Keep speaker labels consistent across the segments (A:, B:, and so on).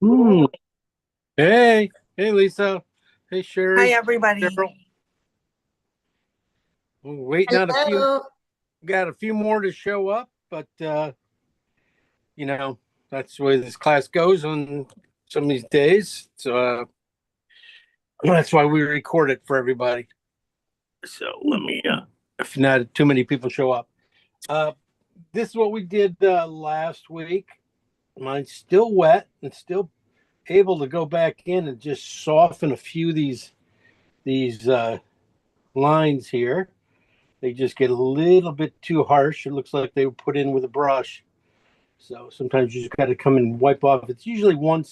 A: Hmm. Hey, hey, Lisa. Hey,
B: Hi,
A: Sherry.
B: everybody.
A: Cheryl. We're waiting on a few.
C: Hello.
A: Got a few more to show up, but you know that's the way this class goes on some of these days. So that's why we record it for everybody. So let me, if not too many people show up. Uh, this is what we did last week. Mine's still wet and still able to go back in and just soften a few of these lines here. They just get a little bit too harsh. It looks like they were put in with a brush. So sometimes you just got to come and wipe off. It's usually one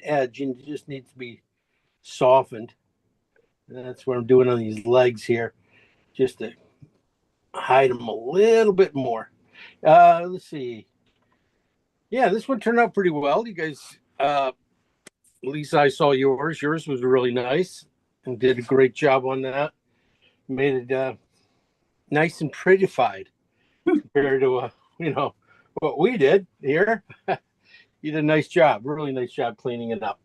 A: edge and it just needs to be softened. And that's what I'm doing on these legs here, just to hide them a little bit more. Let's see. Yeah, this one turned out pretty well. You guys, at least I saw yours. Yours was really nice and did a great job on that. Made it nice and prettified compared to what we did here. You did a nice job, really nice job cleaning it up.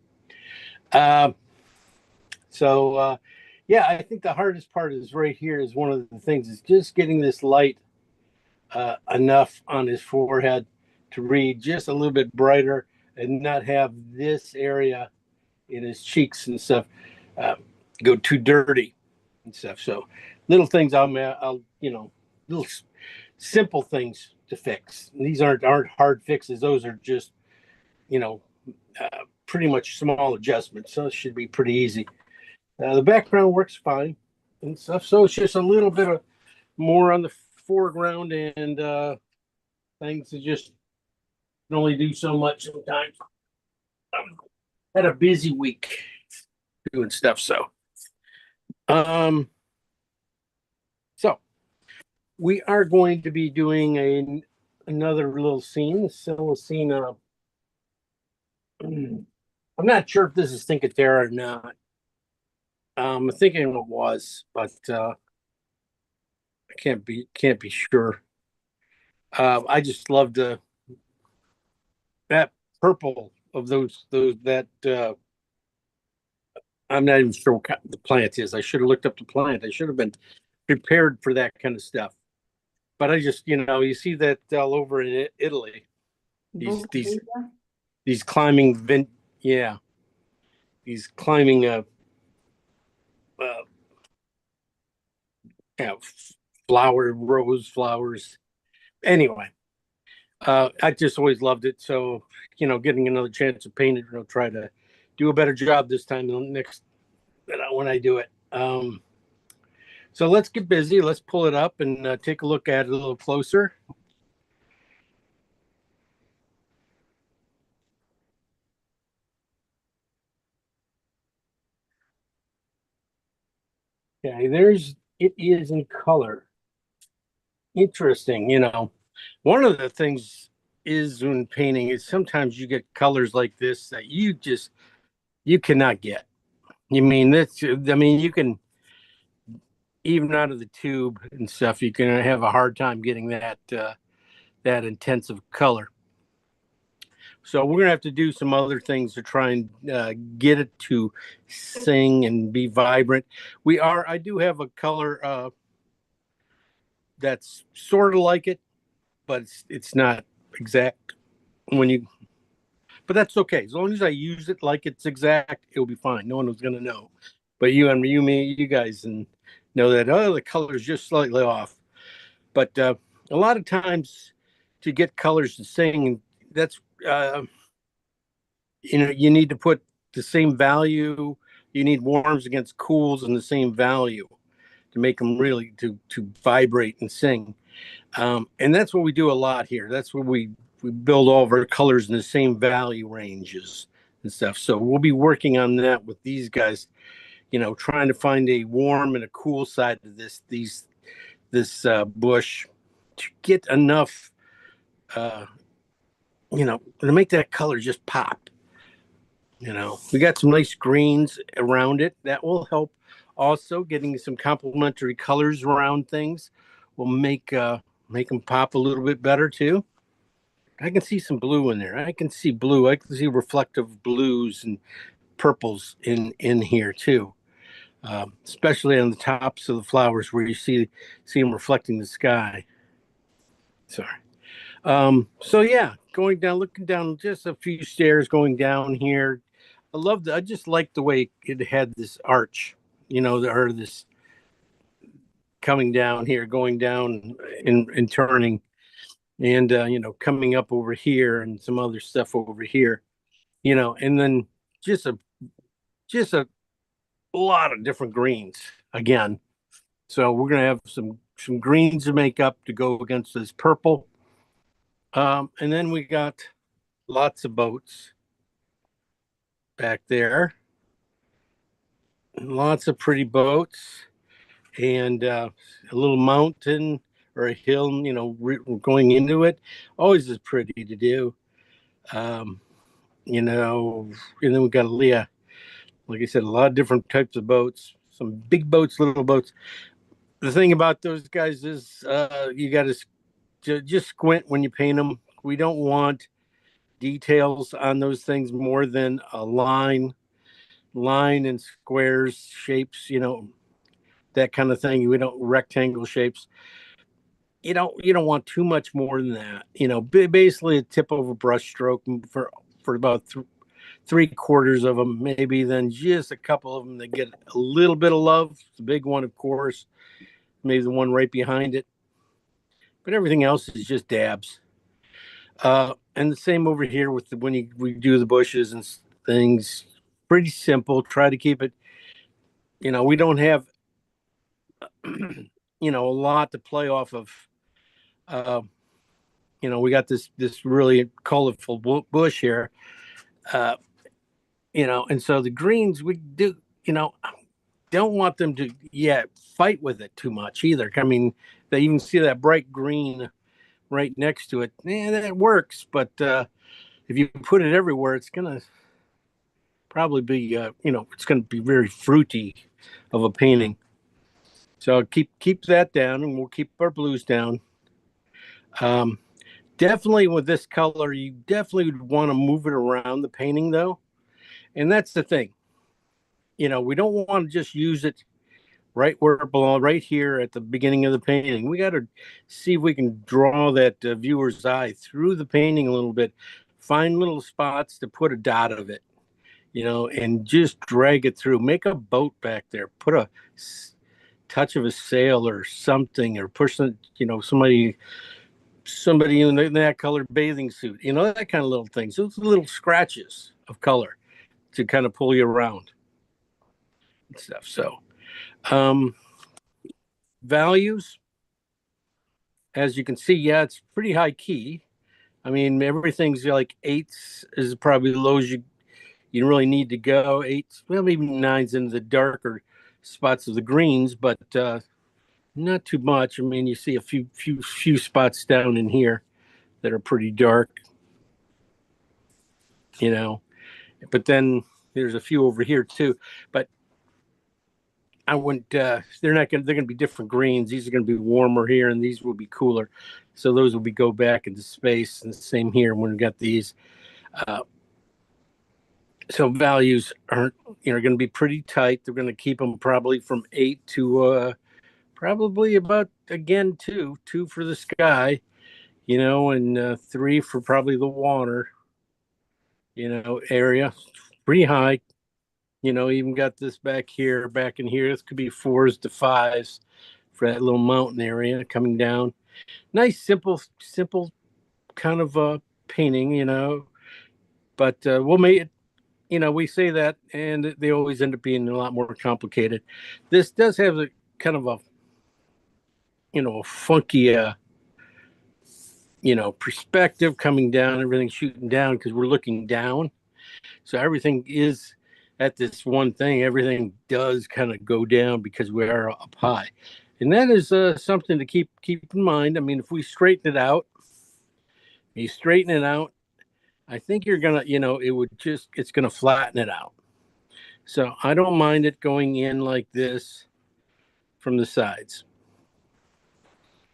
A: Um, so yeah, I think the hardest part is right here. Is one of the things is just getting this light enough on his forehead to read just a little bit brighter and not have this area in his cheeks and stuff uh, go too dirty and stuff. So little things I'll little simple things to fix. These aren't hard fixes. Those are just you know uh, pretty much small adjustments. So it should be pretty easy. The background works fine and stuff. So it's just a little bit of more on the foreground and things that just can only do so much sometimes. Had a busy week doing stuff. Um, so we are going to be doing another little scene. So a scene. I'm not sure if this is Cinque Terre or not. I'm thinking it was, but I can't be sure. I just love that purple of those that I'm not even sure what the plant is. I should have looked up the plant. I should have been prepared for that kind of stuff. But I just you see that all over in Italy. These these
C: Bougainvillea.
A: these climbing yeah, these climbing uh yeah, rose flowers. Anyway, I just always loved it. So, getting another chance to paint it, I'll try to do a better job this time next when I do it. So let's get busy. Let's pull it up and take a look at it a little closer. Okay, it is in color. Interesting. One of the things is when painting is sometimes you get colors like this that you cannot get. You can even out of the tube and stuff, you can have a hard time getting that intensive color. So we're gonna have to do some other things to try and get it to sing and be vibrant. I do have a color that's sort of like it, but it's not exact when you. But that's okay as long as I use it like it's exact. It'll be fine. No one was gonna know, but you guys, and know that the color is just slightly off. But a lot of times to get colors to sing, that's you need to put the same value. You need warms against cools in the same value to make them really to vibrate and sing. And that's what we do a lot here. That's where we build all of our colors in the same value ranges and stuff. So we'll be working on that with these guys. Trying to find a warm and a cool side to this bush to get enough, uh, to make that color just pop. We got some nice greens around it that will help. Also, getting some complementary colors around things will make them pop a little bit better too. I can see some blue in there. I can see blue. I can see reflective blues and purples in here too, especially on the tops of the flowers where you see them reflecting the sky. Sorry. So yeah, going down, looking down, just a few stairs going down here. I just like the way it had this arch, or this coming down here, going down and turning, and coming up over here and some other stuff over here, and then just a lot of different greens again. So we're gonna have some greens to make up to go against this purple. And then we got lots of boats back there, lots of pretty boats, and a little mountain or a hill, going into it. Always is pretty to do. Um, and then we got Leah, like I said, a lot of different types of boats, some big boats, little boats. The thing about those guys is you got to just squint when you paint them. We don't want details on those things more than a line and squares, shapes, that kind of thing. We don't rectangle shapes. You don't want too much more than that. Basically a tip of a brush stroke for about three quarters of them, maybe. Then just a couple of them that get a little bit of love. The big one, of course, maybe the one right behind it, but everything else is just dabs. And the same over here with when we do the bushes and things. Pretty simple. Try to keep it. We don't have a lot to play off of. Uh, we got this really colorful bush here. Uh, and so the greens we do. Don't want them to fight with it too much either. I mean, they even see that bright green right next to it. That works, but if you put it everywhere, it's gonna probably be it's gonna be very fruity of a painting. So keep that down, and we'll keep our blues down. Um, Definitely with this color, you definitely would want to move it around the painting though, and that's the thing. We don't want to just use it right where it belongs, right here at the beginning of the painting. We got to see if we can draw that viewer's eye through the painting a little bit, find little spots to put a dot of it, and just drag it through. Make a boat back there, put a touch of a sail or something, or push somebody in that colored bathing suit, that kind of little things. Those little scratches of color to kind of pull you around and stuff. So, um, values, as you can see, yeah, it's pretty high key. I mean, everything's like eights is probably the low as you really need to go. Eights, well, maybe nines in the darker spots of the greens, but not too much. I mean, you see a few spots down in here that are pretty dark, but then there's a few over here too. But I wouldn't. They're not going. They're going to be different greens. These are going to be warmer here, and these will be cooler. So those will go back into space. And the same here when we got these. So values aren't going to be pretty tight. They're going to keep them probably from 8 to probably about again two for the sky, and 3 for probably the water, area. Pretty high. Even got this back in here. This could be 4s to 5s for that little mountain area coming down. Nice, simple kind of painting, but we'll make it. We say that, and they always end up being a lot more complicated. This does have a kind of a funky, perspective coming down, everything shooting down because we're looking down. So everything is at this one thing. Everything does kind of go down because we are up high, and that is something to keep in mind. I mean, if we straighten it out, I think you're gonna, it's gonna flatten it out. So I don't mind it going in like this from the sides.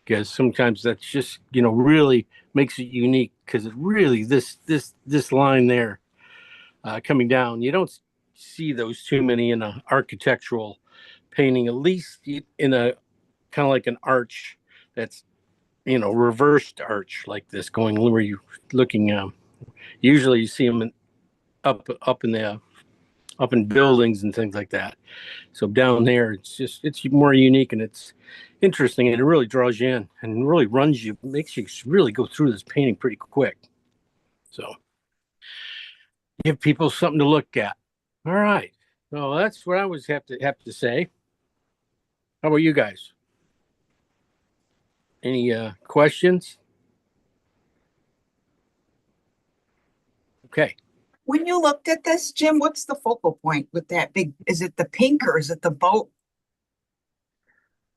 A: because sometimes that's just, really makes it unique, because it really, this line there coming down, you don't see those too many in an architectural painting, at least in a kind of like an arch that's, reversed arch like this, going where you're looking. Usually you see them up in buildings and things like that. So down there, it's more unique, and it's interesting, and it really draws you in and really runs you, makes you really go through this painting pretty quick. So give people something to look at. All right. So that's what I was have to say. How about you guys? Any questions? Okay.
B: When you looked at this, Jim, what's the focal point with that big, is it the pink or is it the boat?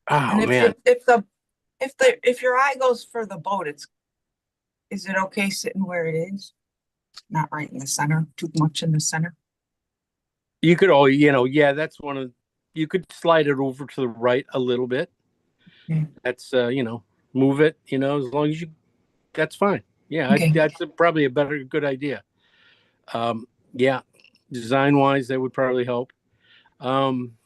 A: Oh
B: And
A: man.
B: if your eye goes for the boat, is it okay sitting where it is? Not right in the center, too much in the center.
A: You could yeah, that's one of, you could slide it over to the right a little bit.
B: Okay.
A: That's move it, as long as that's fine. Yeah,
B: Okay.
A: that's probably a good idea. Yeah, design wise, that would probably help. Um,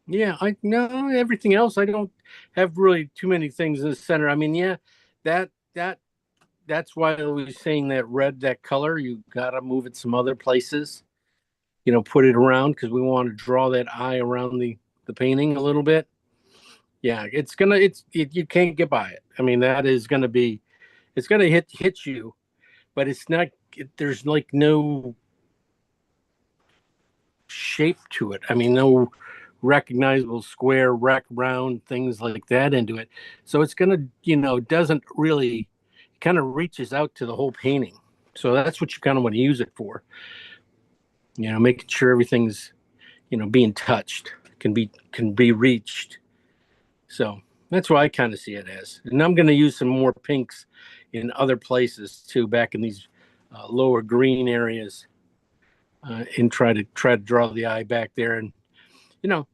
A: yeah, I no everything else. I don't have really too many things in the center. I mean, yeah, that that that's why I was saying that red, that color, you gotta move it some other places. Put it around, because we want to draw that eye around the painting a little bit. Yeah, you can't get by it. I mean, that is gonna be, it's gonna hit you, but it's not. There's like no shape to it. I mean, no recognizable square, round, things like that into it. So it's gonna, doesn't really, kind of reaches out to the whole painting. So that's what you kind of want to use it for. Making sure everything's, being touched, can be reached. So that's what I kind of see it as. And I'm going to use some more pinks in other places too, back in these lower green areas, and try to draw the eye back there, and you know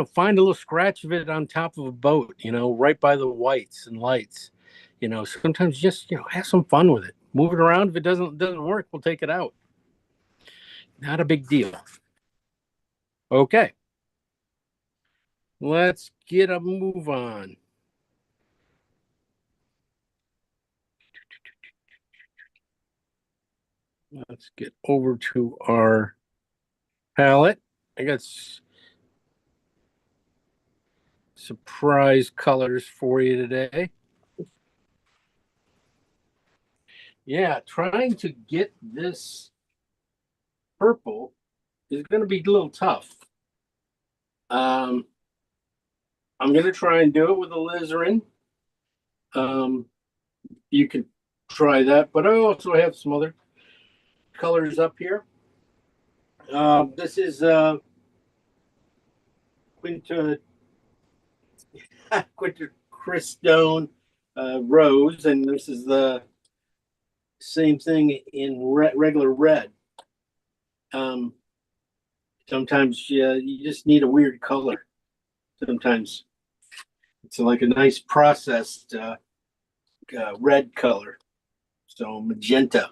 A: find a little scratch of it on top of a boat, right by the whites and lights. Sometimes just have some fun with it. Move it around. If it doesn't work, we'll take it out. Not a big deal. Okay, let's get a move on. Let's get over to our palette. I got surprise colors for you today. Yeah, trying to get this purple is going to be a little tough. I'm going to try and do it with alizarin. You could try that, but I also have some other colors up here. This is Quinta Cristone rose, and this is the same thing in regular red. Sometimes you just need a weird color. Sometimes it's like a nice processed red color, so magenta,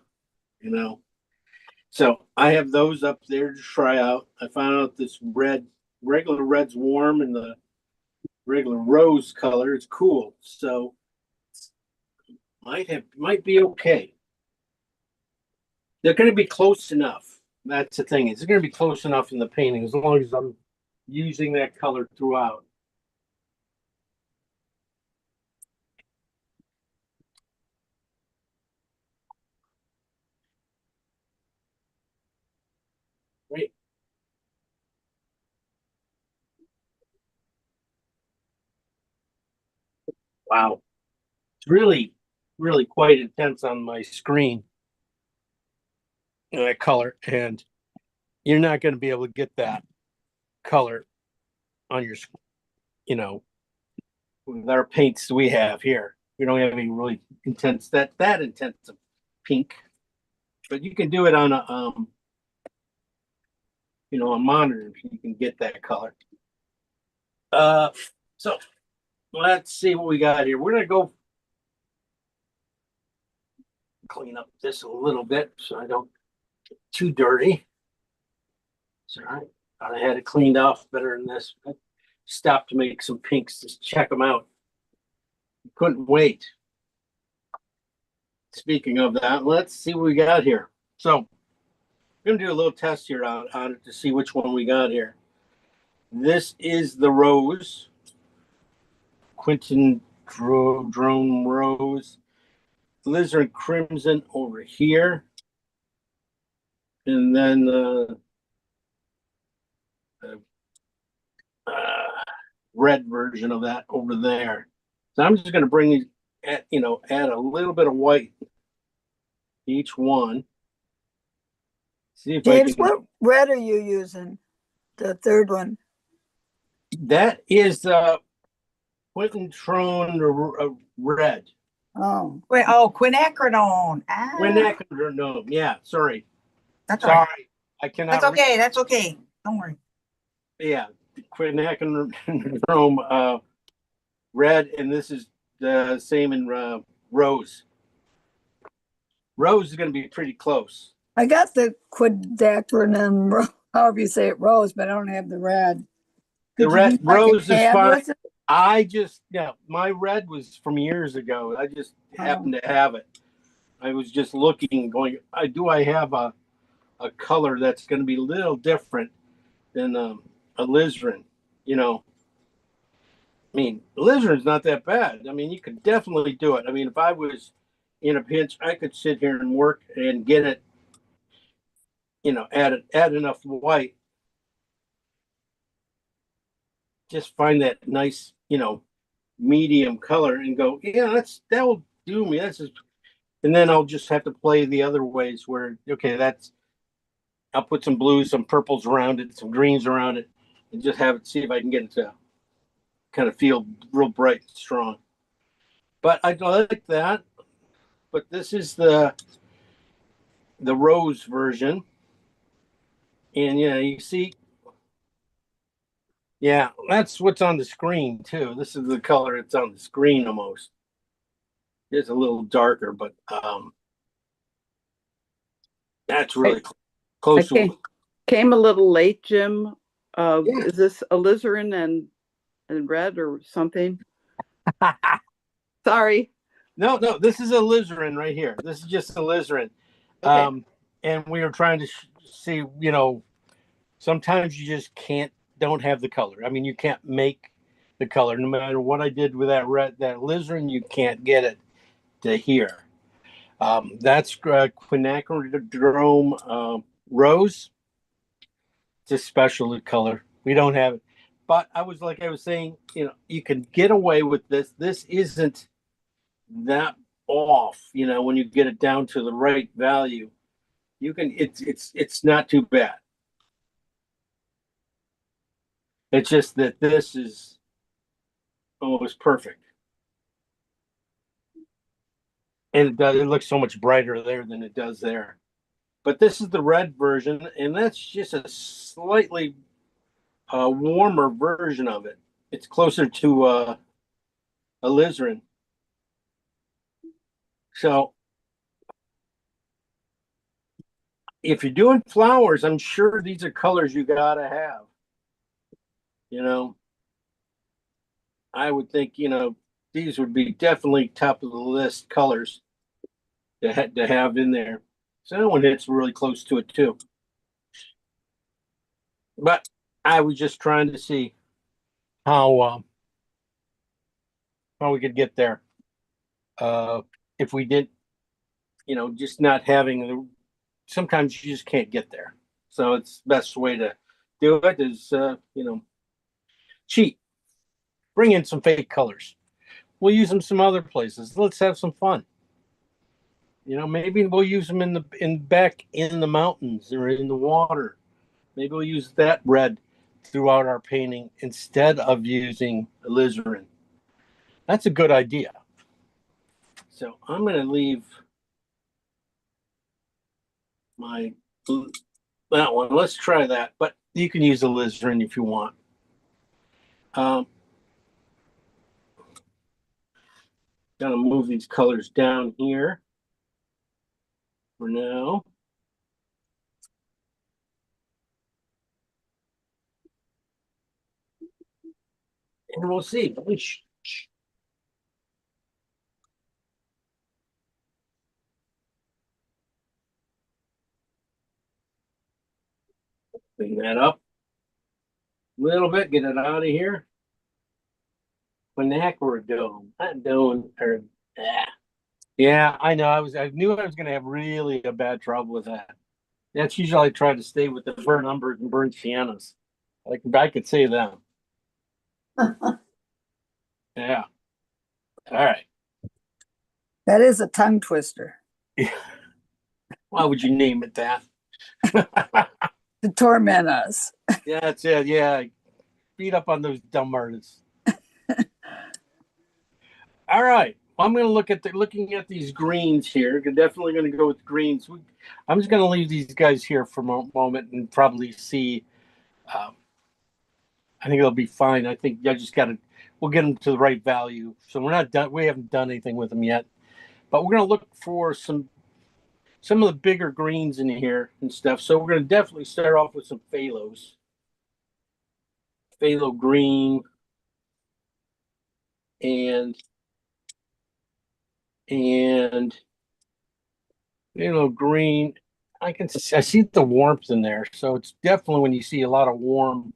A: So I have those up there to try out. I found out this regular red's warm, and the regular rose color is cool. So might be okay. They're going to be close enough. That's the thing. It's going to be close enough in the painting, as long as I'm using that color throughout. Right. Wow. It's really, really quite intense on my screen, that color, and you're not going to be able to get that color on your, with our paints we have here. We don't have any really intense, that intense of pink, but you can do it on a monitor. You can get that color. So let's see what we got here. We're gonna go clean up this a little bit so I don't get too dirty. It's all right. Thought I had it cleaned off better than this. I stopped to make some pinks, just check them out. Couldn't wait. Speaking of that, let's see what we got here. So I'm gonna do a little test here on it to see which one we got here. This is the rose, Quentin Drone Rose, Lizard Crimson over here, and then red version of that over there. So I'm just going to bring these, add a little bit of white each one. See if
C: James,
A: I can.
C: what red are you using? The third one?
A: That is Quentin Trone red.
C: Oh,
B: Wait, oh, quinacridone. Ah,
A: Quinacridone. Yeah, sorry.
B: that's all right.
A: Sorry. I cannot.
B: That's okay. That's okay. Don't worry.
A: Yeah, quinacridone red, and this is the same in rose. Rose is going to be pretty close.
C: I got the quinacridone, however you say it, rose, but I don't have the red.
A: The
C: Could you
A: red
C: use like a
A: rose is
C: tad
A: fine.
C: with it?
A: My red was from years ago. I just happened to have it. I was just looking, going, I have a color that's going to be a little different than a alizarin, I mean, alizarin's not that bad. I mean, you could definitely do it. I mean, if I was in a pinch, I could sit here and work and get it, add enough white. Just find that nice, medium color and go, yeah, that will do me. And then I'll just have to play the other ways where, okay, I'll put some blues, some purples around it, some greens around it, and just have it, see if I can get it to kind of feel real bright and strong. But I like that. But this is the rose version. And yeah, you see, yeah, that's what's on the screen too. This is the color it's on the screen almost. It's a little darker, but that's really close to
D: Came a little late, Jim.
A: Yeah.
D: Is this alizarin and red or something? Sorry.
A: No, this is alizarin right here. This is just alizarin.
D: Okay.
A: And we were trying to see, sometimes you just don't have the color. I mean, you can't make the color. No matter what I did with that alizarin, you can't get it to here. That's quinacridone rose. It's a special color. We don't have it. But I was saying, you can get away with this. This isn't that off, when you get it down to the right value. You can it's not too bad. It's just that this is almost perfect. And it looks so much brighter there than it does there. But this is the red version, and that's just a slightly warmer version of it. It's closer to alizarin. So if you're doing flowers, I'm sure these are colors you gotta have. I would think, these would be definitely top of the list colors to have in there. So that one hits really close to it too. But I was just trying to see how we could get there. If we did, just not having sometimes you just can't get there. So it's the best way to do it is, cheat. Bring in some fake colors. We'll use them some other places. Let's have some fun. Maybe we'll use them back in the mountains or in the water. Maybe we'll use that red throughout our painting instead of using alizarin. That's a good idea. So I'm going to leave that one. Let's try that. But you can use alizarin if you want. Gonna move these colors down here for now. And we'll see. Clean that up a little bit, get it out of here. Quinacridone, not dome, or yeah, I know. I knew I was gonna have really a bad trouble with that. That's usually I try to stay with the burnt umbers and burnt siennas. Like I could say them. Yeah. All right.
C: That is a tongue twister
A: Why would you name it that?
C: to torment us.
A: Yeah, that's it. Yeah. Beat up on those dumb artists. All right. Well, I'm going to looking at these greens here. Definitely going to go with greens. I'm just going to leave these guys here for a moment and probably see. I think it'll be fine. I think I just got to. We'll get them to the right value. So we're not done. We haven't done anything with them yet, but we're going to look for some of the bigger greens in here and stuff. So we're going to definitely start off with some phalos. Phthalo green and green. I see the warmth in there, so it's definitely when you see a lot of warm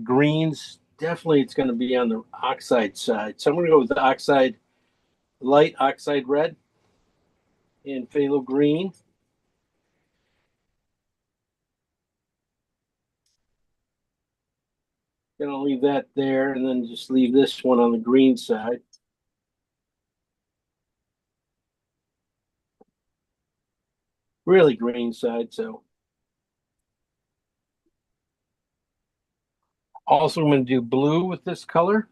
A: greens, definitely it's going to be on the oxide side. So I'm going to go with the oxide, light oxide red and phthalo green. Going to leave that there and then just leave this one on the green side. Really green side, so. Also, I'm going to do blue with this color.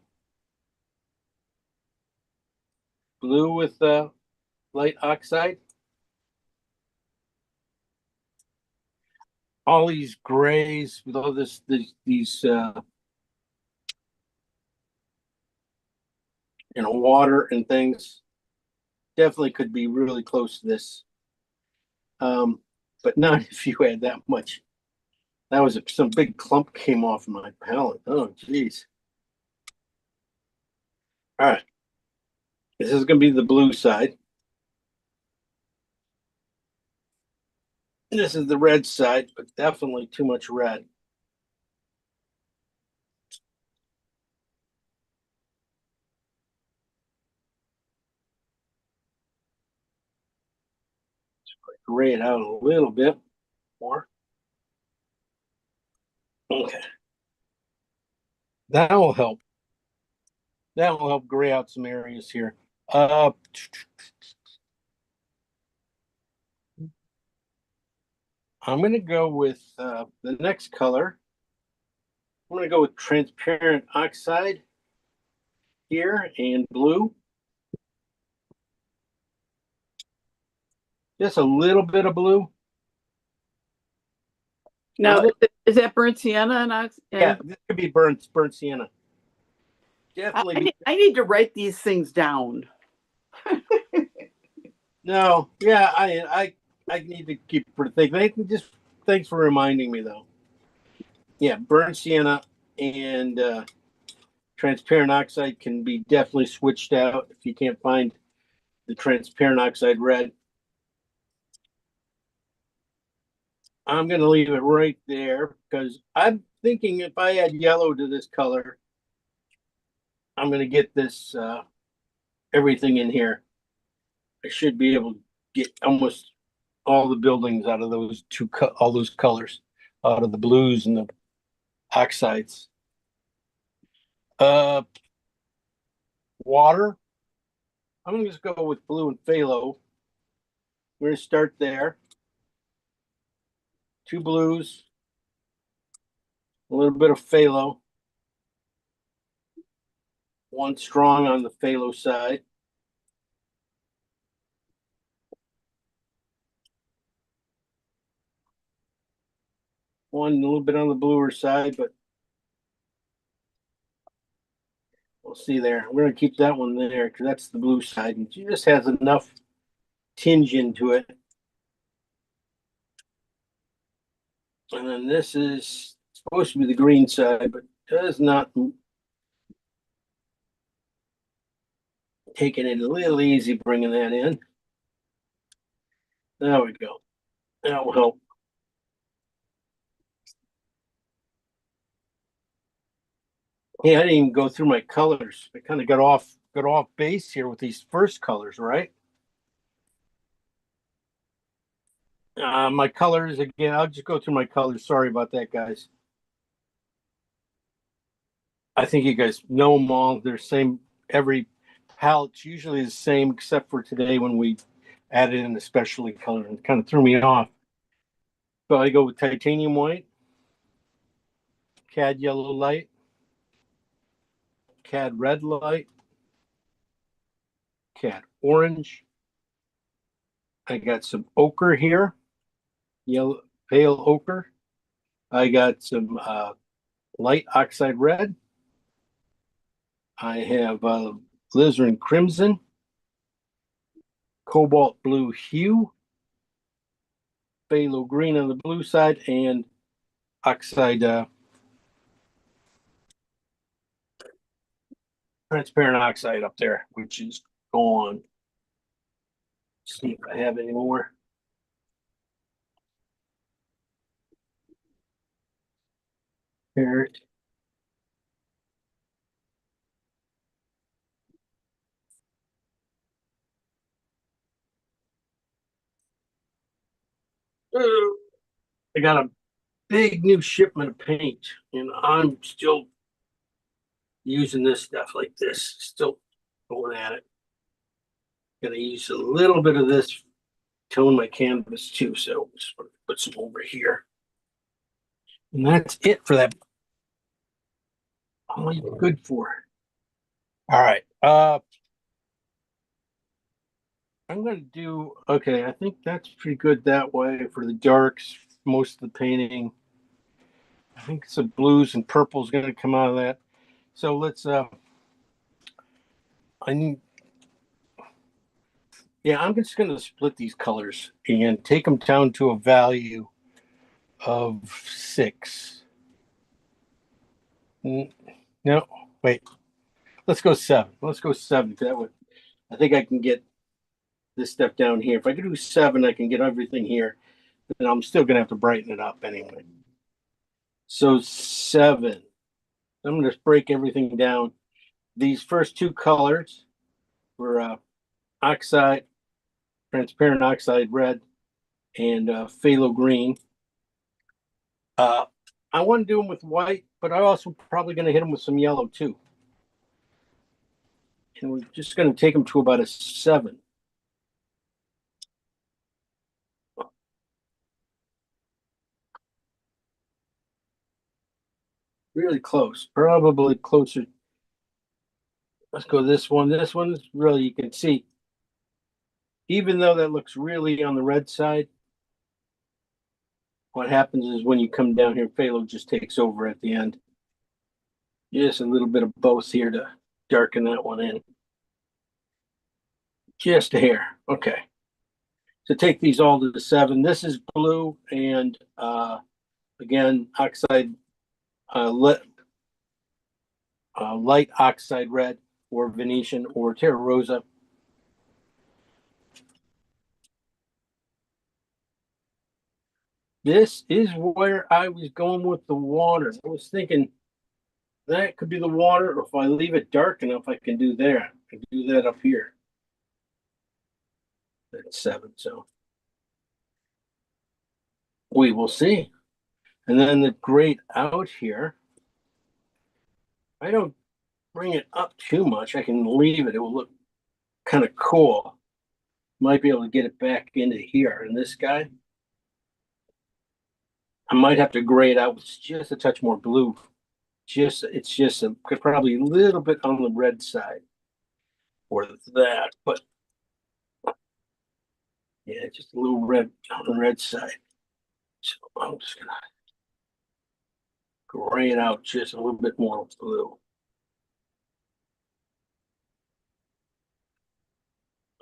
A: Blue with light oxide. All these grays with all these water and things definitely could be really close to this. But not if you had that much. That was some big clump came off my palette. Oh, geez. All right. This is going to be the blue side. This is the red side, but definitely too much red. Gray it out a little bit more. Okay. That will help. That will help gray out some areas here. I'm going to go with the next color. I'm going to go with transparent oxide here and blue. Just a little bit of blue.
D: Now, is that burnt sienna and ox?
A: Yeah, this could be burnt sienna. Definitely.
D: I need to write these things down.
A: No, yeah, I need to keep thinking. Thanks for reminding me though. Yeah, burnt sienna and transparent oxide can be definitely switched out if you can't find the transparent oxide red. I'm going to leave it right there because I'm thinking if I add yellow to this color, I'm going to get this everything in here. I should be able to get almost all the buildings out of those all those colors, out of the blues and the oxides. Water. I'm going to just go with blue and phthalo. We're going to start there. 2 blues, a little bit of phthalo. 1 strong on the phthalo side. One a little bit on the bluer side, but We'll see there. We're gonna keep that one there because that's the blue side, and she just has enough tinge into it. And then this is supposed to be the green side, but does not. Taking it a little easy bringing that in. There we go. That will help. Hey, I didn't even go through my colors. I kind of got off base here with these first colors, right? My colors again. I'll just go through my colors. Sorry about that, guys. I think you guys know them all. They're same. Every palette's usually the same, except for today when we added in the specialty color and kind of threw me off. So I go with titanium white, cad yellow light, cad red light, cad orange. I got some ochre here, yellow, pale ochre. I got some light oxide red. I have alizarin crimson, cobalt blue hue, phthalo green on the blue side, and oxide transparent oxide up there, which is gone. See if I have any more. Carrot. I got a big new shipment of paint, and I'm still using this stuff like this. Still going at it. Gonna use a little bit of this tone my canvas too, so just put some over here. And that's it for that. All you're good for. All right. I'm gonna do okay. I think that's pretty good that way for the darks. Most of the painting. I think some blues and purples gonna come out of that. So let's I need yeah, I'm just gonna split these colors and take them down to a value of 6. No, wait. Let's go 7. Let's go 7. That would I think I can get this stuff down here. If I can do 7, I can get everything here. Then I'm still gonna have to brighten it up anyway. So 7. I'm gonna break everything down. These first 2 colors were oxide, transparent oxide red, and phthalo green. I want to do them with white, but I also probably going to hit them with some yellow too. And we're just going to take them to about a 7. Really close, probably closer. Let's go this one. This one is really, you can see, even though that looks really on the red side, what happens is when you come down here, phthalo just takes over at the end. Just a little bit of both here to darken that one in. Just a hair. Okay. So take these all to the 7. This is blue and again, oxide, light oxide red or Venetian or Terra Rosa. This is where I was going with the water. I was thinking that could be the water, or if I leave it dark enough, I can do there. I can do that up here. That's 7, so we will see. And then the grade out here, I don't bring it up too much. I can leave it. It will look kind of cool. Might be able to get it back into here. And this guy, I might have to gray it out with just a touch more blue. It's just probably a little bit on the red side for that, but yeah, just a little red on the red side. So I'm just gonna gray it out just a little bit more blue.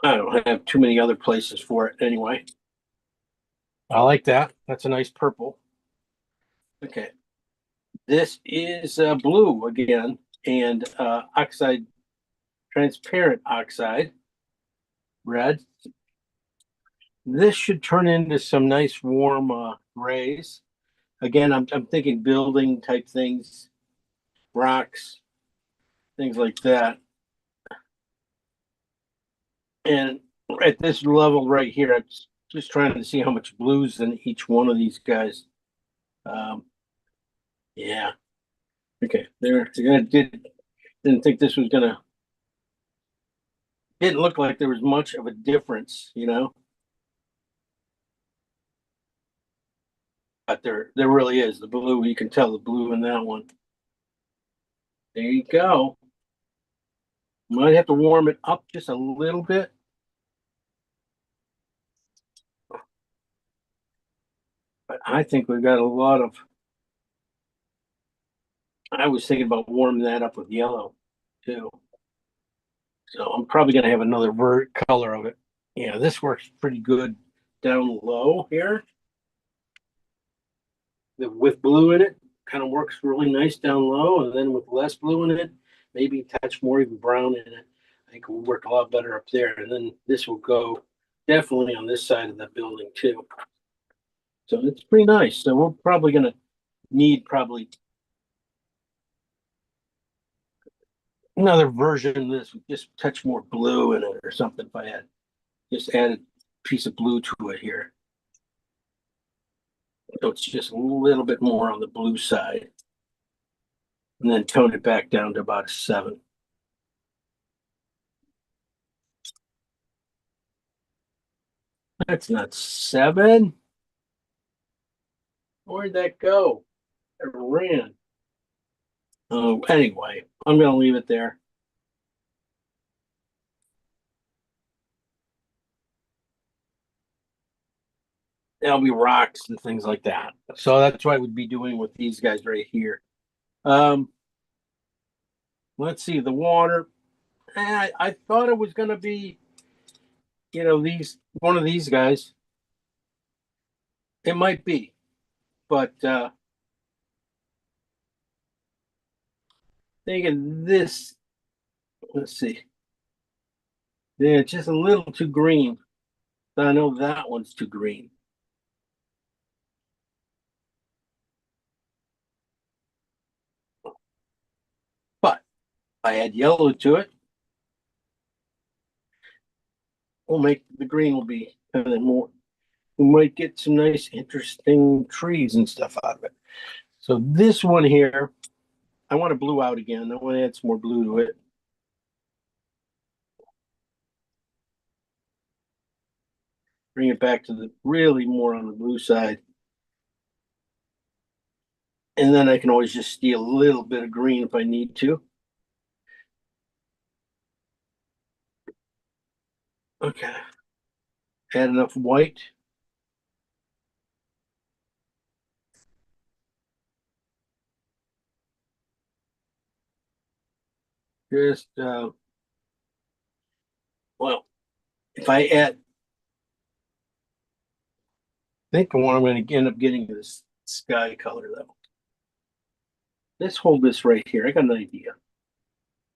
A: I don't have too many other places for it anyway. I like that. That's a nice purple. Okay. This is blue again, and oxide, transparent oxide, red. This should turn into some nice warm grays. Again, I'm thinking building type things, rocks, things like that. And at this level right here, I'm just trying to see how much blues in each one of these guys. Yeah. Okay. There. Didn't think this was gonna. Didn't look like there was much of a difference, you know. But there really is. The blue, you can tell the blue in that one. There you go. Might have to warm it up just a little bit. But I think we've got a lot of. I was thinking about warming that up with yellow too. So I'm probably going to have another color of it. Yeah, this works pretty good down low here. With blue in it, kind of works really nice down low. And then with less blue in it, maybe touch more even brown in it. I think it will work a lot better up there. And then this will go definitely on this side of the building too. So it's pretty nice. So we're probably going to need probably another version of this with just touch more blue in it or something. If I had just add a piece of blue to it here. So it's just a little bit more on the blue side. And then tone it back down to about a 7. That's not 7. Where'd that go? It ran. Oh, anyway, I'm going to leave it there. There'll be rocks and things like that. So that's what I would be doing with these guys right here. Let's see, the water. I thought it was going to be, one of these guys. It might be, but thinking this. Let's see. Yeah, it's just a little too green. But I know that one's too green. But I add yellow to it. We'll make the green will be kind of more. We might get some nice, interesting trees and stuff out of it. So this one here, I want to blue out again. I want to add some more blue to it. Bring it back to the really more on the blue side. And then I can always just steal a little bit of green if I need to. Okay. Add enough white. Just, well, if I add, I think the one I'm going to end up getting is sky color though. Let's hold this right here. I got an idea.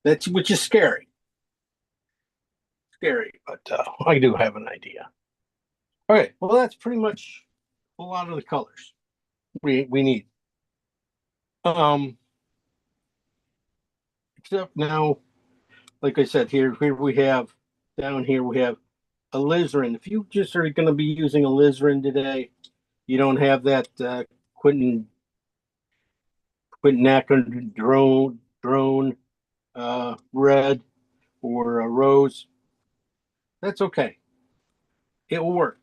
A: Which is scary. Scary, but I do have an idea. All right. Well, that's pretty much a lot of the colors we need. Except now, like I said, here we have down here we have alizarin. If you just are going to be using alizarin today, you don't have that quinacridone drone red or a rose. That's okay. It will work.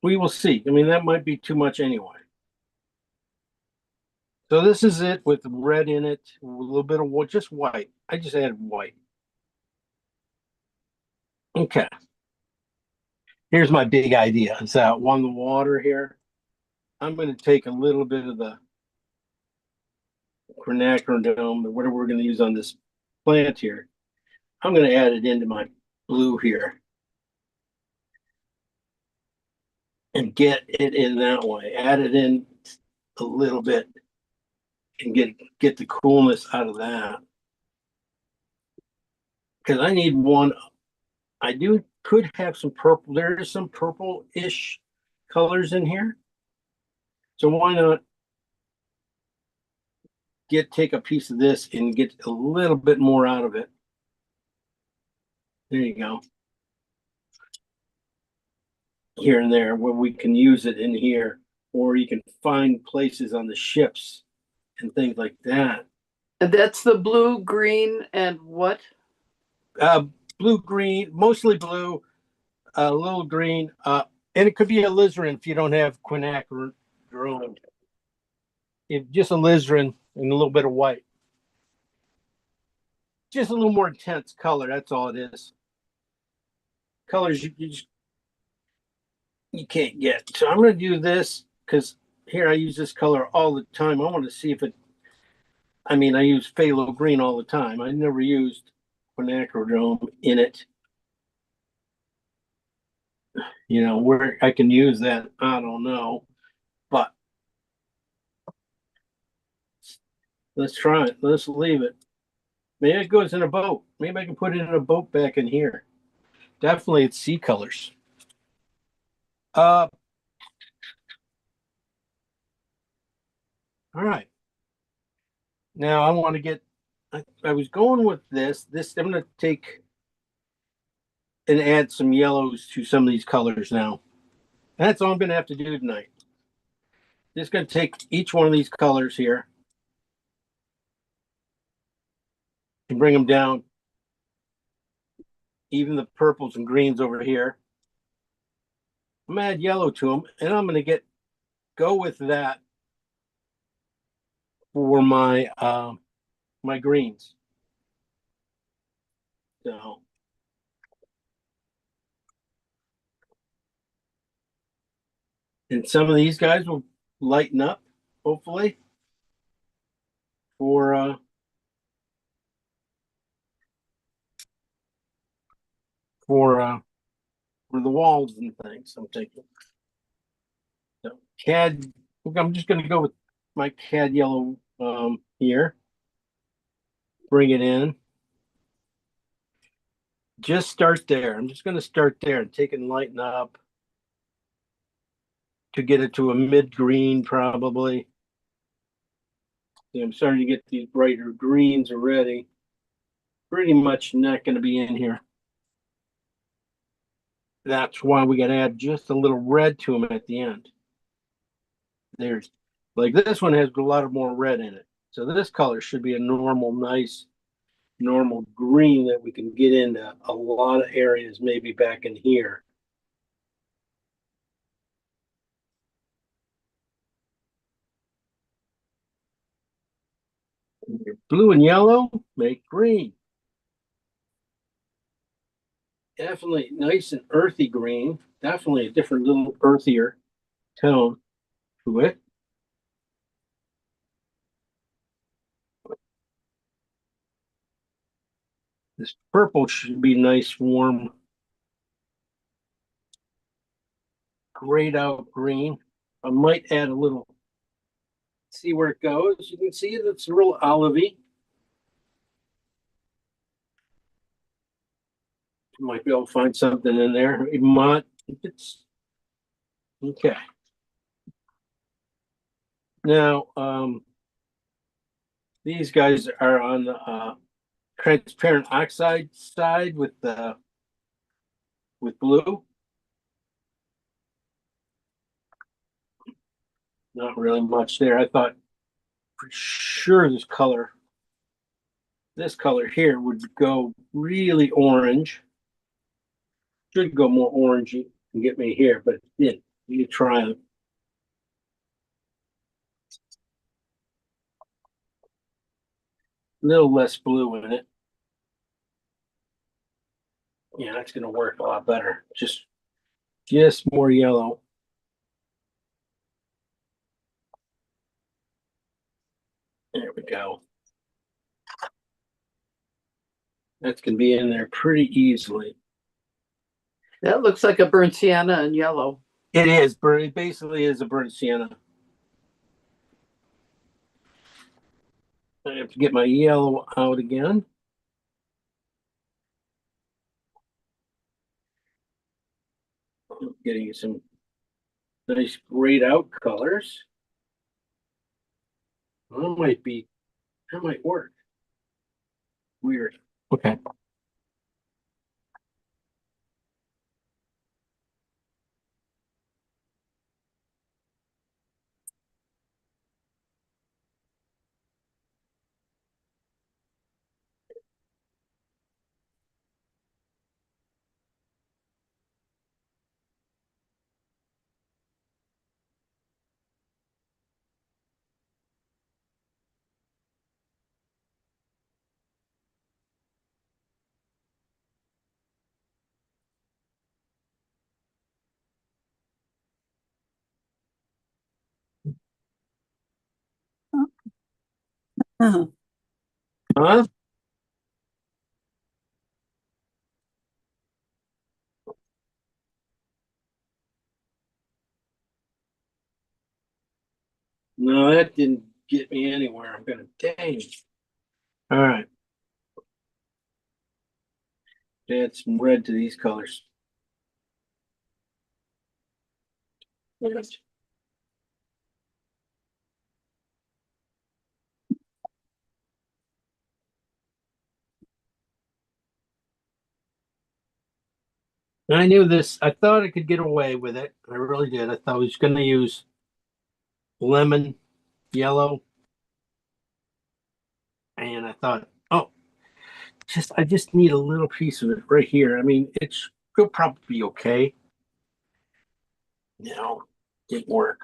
A: We will see. I mean, that might be too much anyway. So this is it with red in it, a little bit of just white. I just added white. Okay. Here's my big idea. Is that on the water here, I'm going to take a little bit of the quinacridone, or whatever we're going to use on this plant here. I'm going to add it into my blue here and get it in that way. Add it in a little bit and get the coolness out of that. Because I need one. I could have some purple. There is some purple-ish colors in here. So why not take a piece of this and get a little bit more out of it. There you go. Here and there where we can use it in here, or you can find places on the ships and things like that.
D: And that's the blue, green, and what?
A: Blue, green, mostly blue, a little green, and it could be alizarin if you don't have quinacridone. If just alizarin and a little bit of white. Just a little more intense color, that's all it is. Colors you can't get. So I'm going to do this because here I use this color all the time. I want to see if it, I use phthalo green all the time. I never used quinacridone in it. You know, where I can use that, I don't know. But let's try it. Let's leave it. Maybe it goes in a boat. Maybe I can put it in a boat back in here. Definitely it's sea colors. All right. Now I want to get, I was going with this. I'm going to take and add some yellows to some of these colors now. That's all I'm going to have to do tonight. Just going to take each one of these colors here and bring them down. Even the purples and greens over here. I'm going to add yellow to them, and I'm going to go with that for my my greens. So and some of these guys will lighten up, hopefully, for the walls and things. I'm thinking. So cad, I'm just going to go with my cad yellow here. Bring it in. Just start there. I'm just going to start there and take it and lighten up to get it to a mid green, probably. See, I'm starting to get these brighter greens already. Pretty much not going to be in here. That's why we got to add just a little red to them at the end. There's like this one has a lot of more red in it. So this color should be a normal, nice, normal green that we can get into a lot of areas, maybe back in here. Blue and yellow make green. Definitely nice and earthy green. Definitely a different little earthier tone to it. This purple should be nice, warm, grayed out green. I might add a little, see where it goes. You can see it's real olivey. You might be able to find something in there. It might, if it's okay. Now, these guys are on the transparent oxide side with blue. Not really much there. I thought for sure this color here would go really orange. Should go more orangey and get me here, but it didn't. You try it. A little less blue in it. Yeah, that's going to work a lot better. Just more yellow. There we go. That's gonna be in there pretty easily.
D: That looks like a burnt sienna and yellow.
A: It is, but it basically is a burnt sienna. I have to get my yellow out again. Getting some nice grayed out colors. Well, that might work. Weird. Okay.
C: Uh-huh.
A: Huh? No, that didn't get me anywhere. I'm gonna dang. All right. Add some red to these colors. I knew this. I thought I could get away with it. I really did. I thought I was going to use lemon yellow. And I thought, oh, I just need a little piece of it right here. I mean, it'll probably be okay. Didn't work.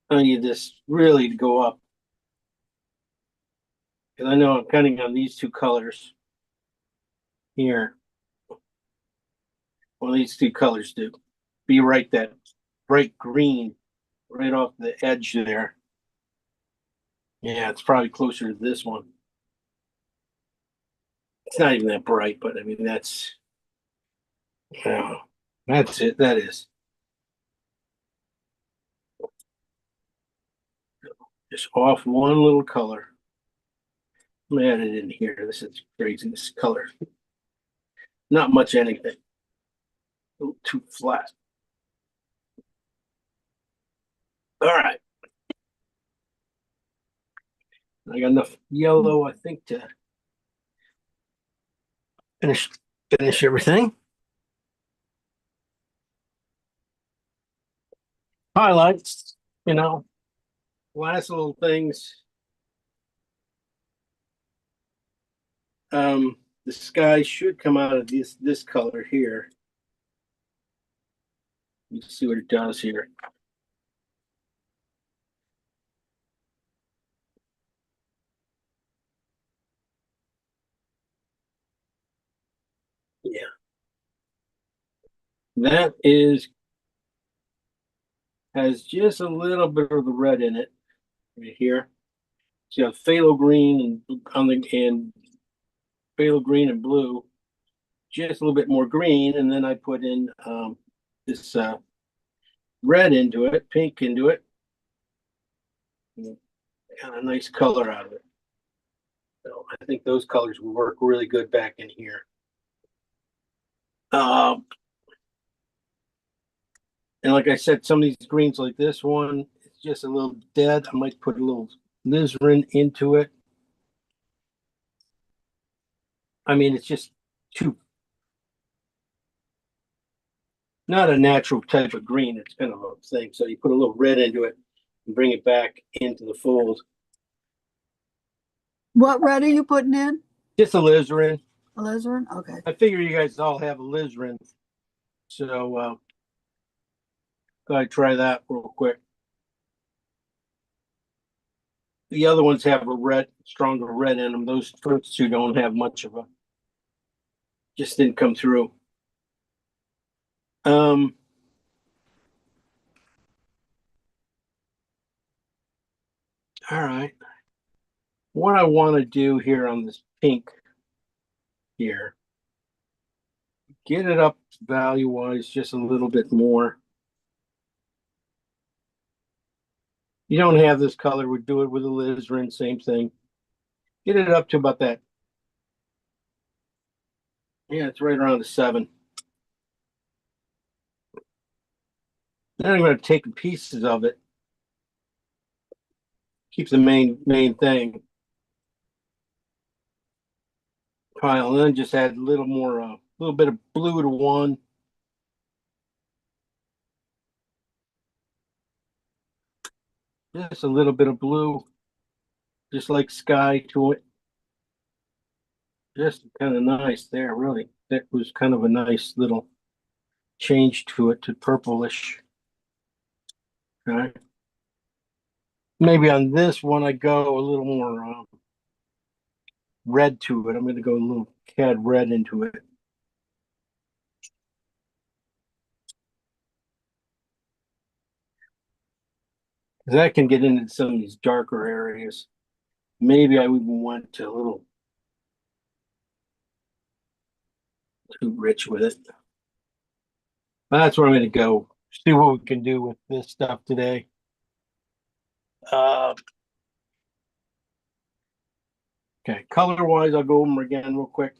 A: I need this really to go up. Because I know I'm cutting on these two colors here. Well, these two colors do. Be right that bright green right off the edge there. Yeah, it's probably closer to this one. It's not even that bright, but I mean, that's it. That is. Just off one little color. I'm gonna add it in here. This is crazy. This color. Not much anything. A little too flat. All right. I got enough yellow, I think, to finish everything. Highlights, last little things. The sky should come out of this color here. Let's see what it does here. Yeah. That has just a little bit of the red in it right here. So you have phthalo green and phthalo green and blue, just a little bit more green, and then I put in this red into it, pink into it. Got a nice color out of it. So I think those colors will work really good back in here. And like I said, some of these greens like this one, it's just a little dead. I might put a little alizarin into it. I mean, it's just not a natural type of green. It's kind of a thing. So you put a little red into it and bring it back into the fold.
C: What red are you putting in?
A: Just alizarin.
C: Alizarin? Okay.
A: I figure you guys all have alizarin. So go ahead, try that real quick. The other ones have a stronger red in them. Those first two don't have much of a, just didn't come through. Um, all right. What I want to do here on this pink here, get it up value wise just a little bit more. You don't have this color, we do it with alizarin, same thing. Get it up to about that. Yeah, it's right around a 7. Then I'm going to take pieces of it. Keep the main thing. Pile, and then just add a little more, a little bit of blue to one. Just a little bit of blue, just like sky to it. Just kind of nice there, really. That was kind of a nice little change to it to purplish. Okay. Maybe on this one I go a little more red to it. I'm going to go a little cad red into it. That can get into some of these darker areas. Maybe I even went to a little too rich with it. That's where I'm going to go. See what we can do with this stuff today. Okay, color wise, I'll go over them again real quick.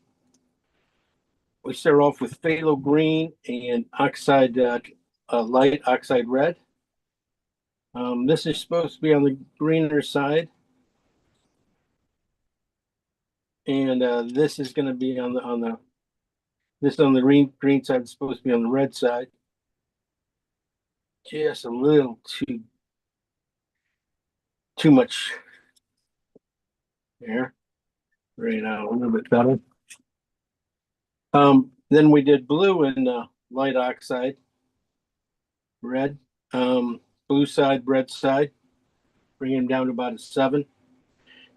A: We start off with phthalo green and oxide, light oxide red. This is supposed to be on the greener side. And this is going to be on the green side is supposed to be on the red side. Just a little too much there. Right now, a little bit better. Then we did blue and light oxide, red, blue side, red side, bring them down to about a 7.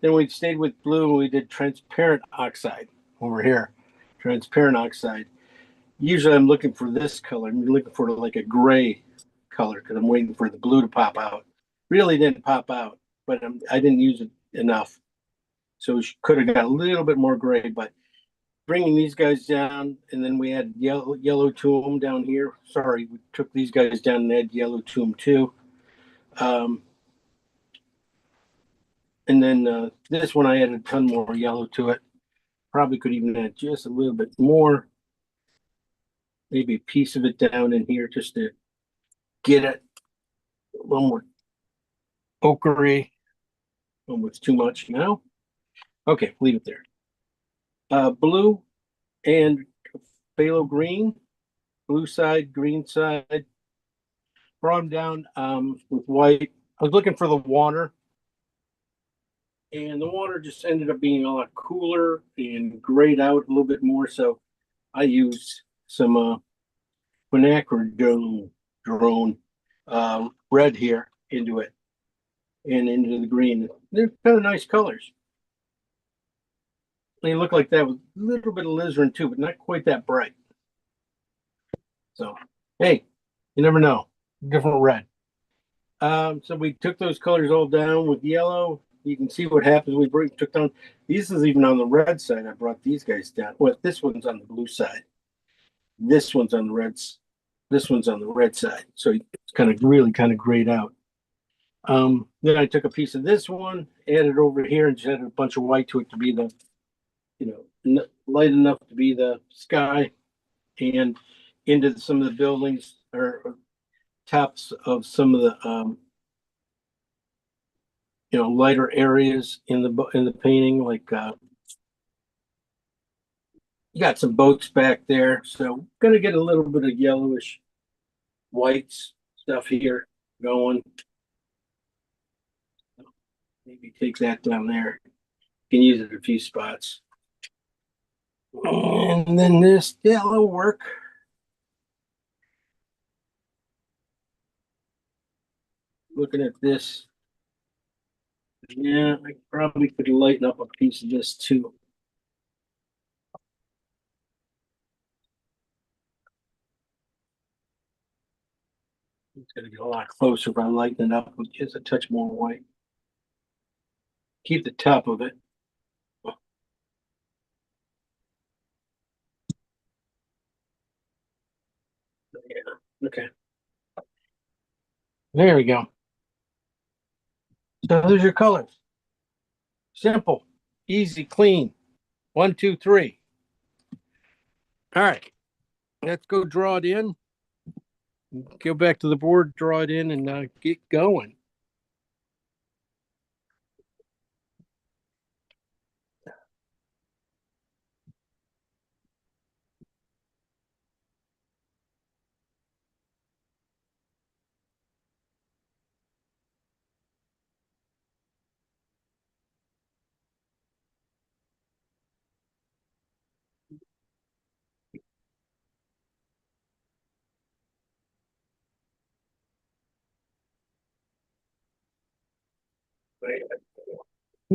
A: Then we stayed with blue and we did transparent oxide over here, transparent oxide. Usually I'm looking for this color. I'm looking for like a gray color because I'm waiting for the blue to pop out. Really didn't pop out, but I didn't use it enough. So we could have got a little bit more gray, but bringing these guys down, and then we add yellow to them down here. Sorry, we took these guys down and add yellow to them too. And then this one, I added a ton more yellow to it. Probably could even add just a little bit more. Maybe a piece of it down in here just to get it a little more ochre. Almost too much now. Okay, leave it there. Blue and phthalo green, blue side, green side. Brought them down with white. I was looking for the water, and the water just ended up being a lot cooler and grayed out a little bit more. So I used some quinacridone red here into it and into the green. They're kind of nice colors. They look like that with a little bit of alizarin too, but not quite that bright. So, hey, you never know. Different red. So we took those colors all down with yellow. You can see what happens. We took down. This is even on the red side. I brought these guys down. Well, this one's on the blue side. This one's on the reds. This one's on the red side. So it's kind of really kind of grayed out. Then I took a piece of this one, added over here, and just added a bunch of white to it to be the, light enough to be the sky, and into some of the buildings or tops of some of the lighter areas in the painting, like you got some boats back there, so gonna get a little bit of yellowish whites stuff here going. Maybe take that down there. You can use it a few spots. And then this yellow work. Looking at this. Yeah, I probably could lighten up a piece of this too. It's gonna be a lot closer if I lighten it up with just a touch more white. Keep the top of it. Yeah, okay. There we go. So there's your colors. Simple, easy, clean. 1, 2, 3. All right. Let's go draw it in. Go back to the board, draw it in, and get going.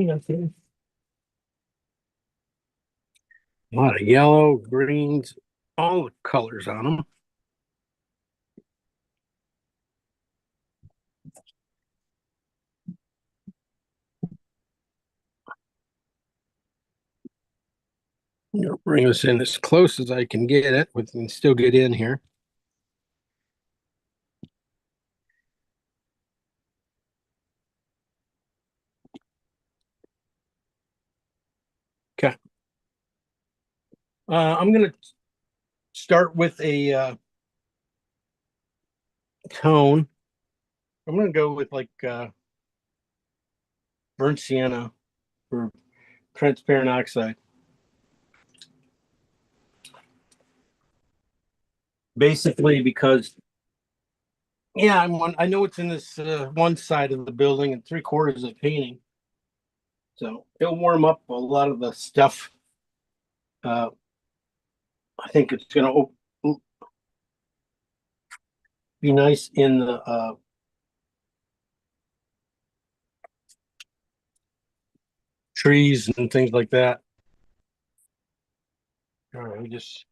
A: A lot of yellow, greens, all the colors on them. Bring this in as close as I can get it, we can still get in here. Okay. I'm gonna start with a tone. I'm gonna go with like burnt sienna for transparent oxide. Basically, because I know it's in this one side of the building and 3/4 of painting, so it'll warm up a lot of the stuff. I think it's gonna be nice in the trees and things like that. All right, we just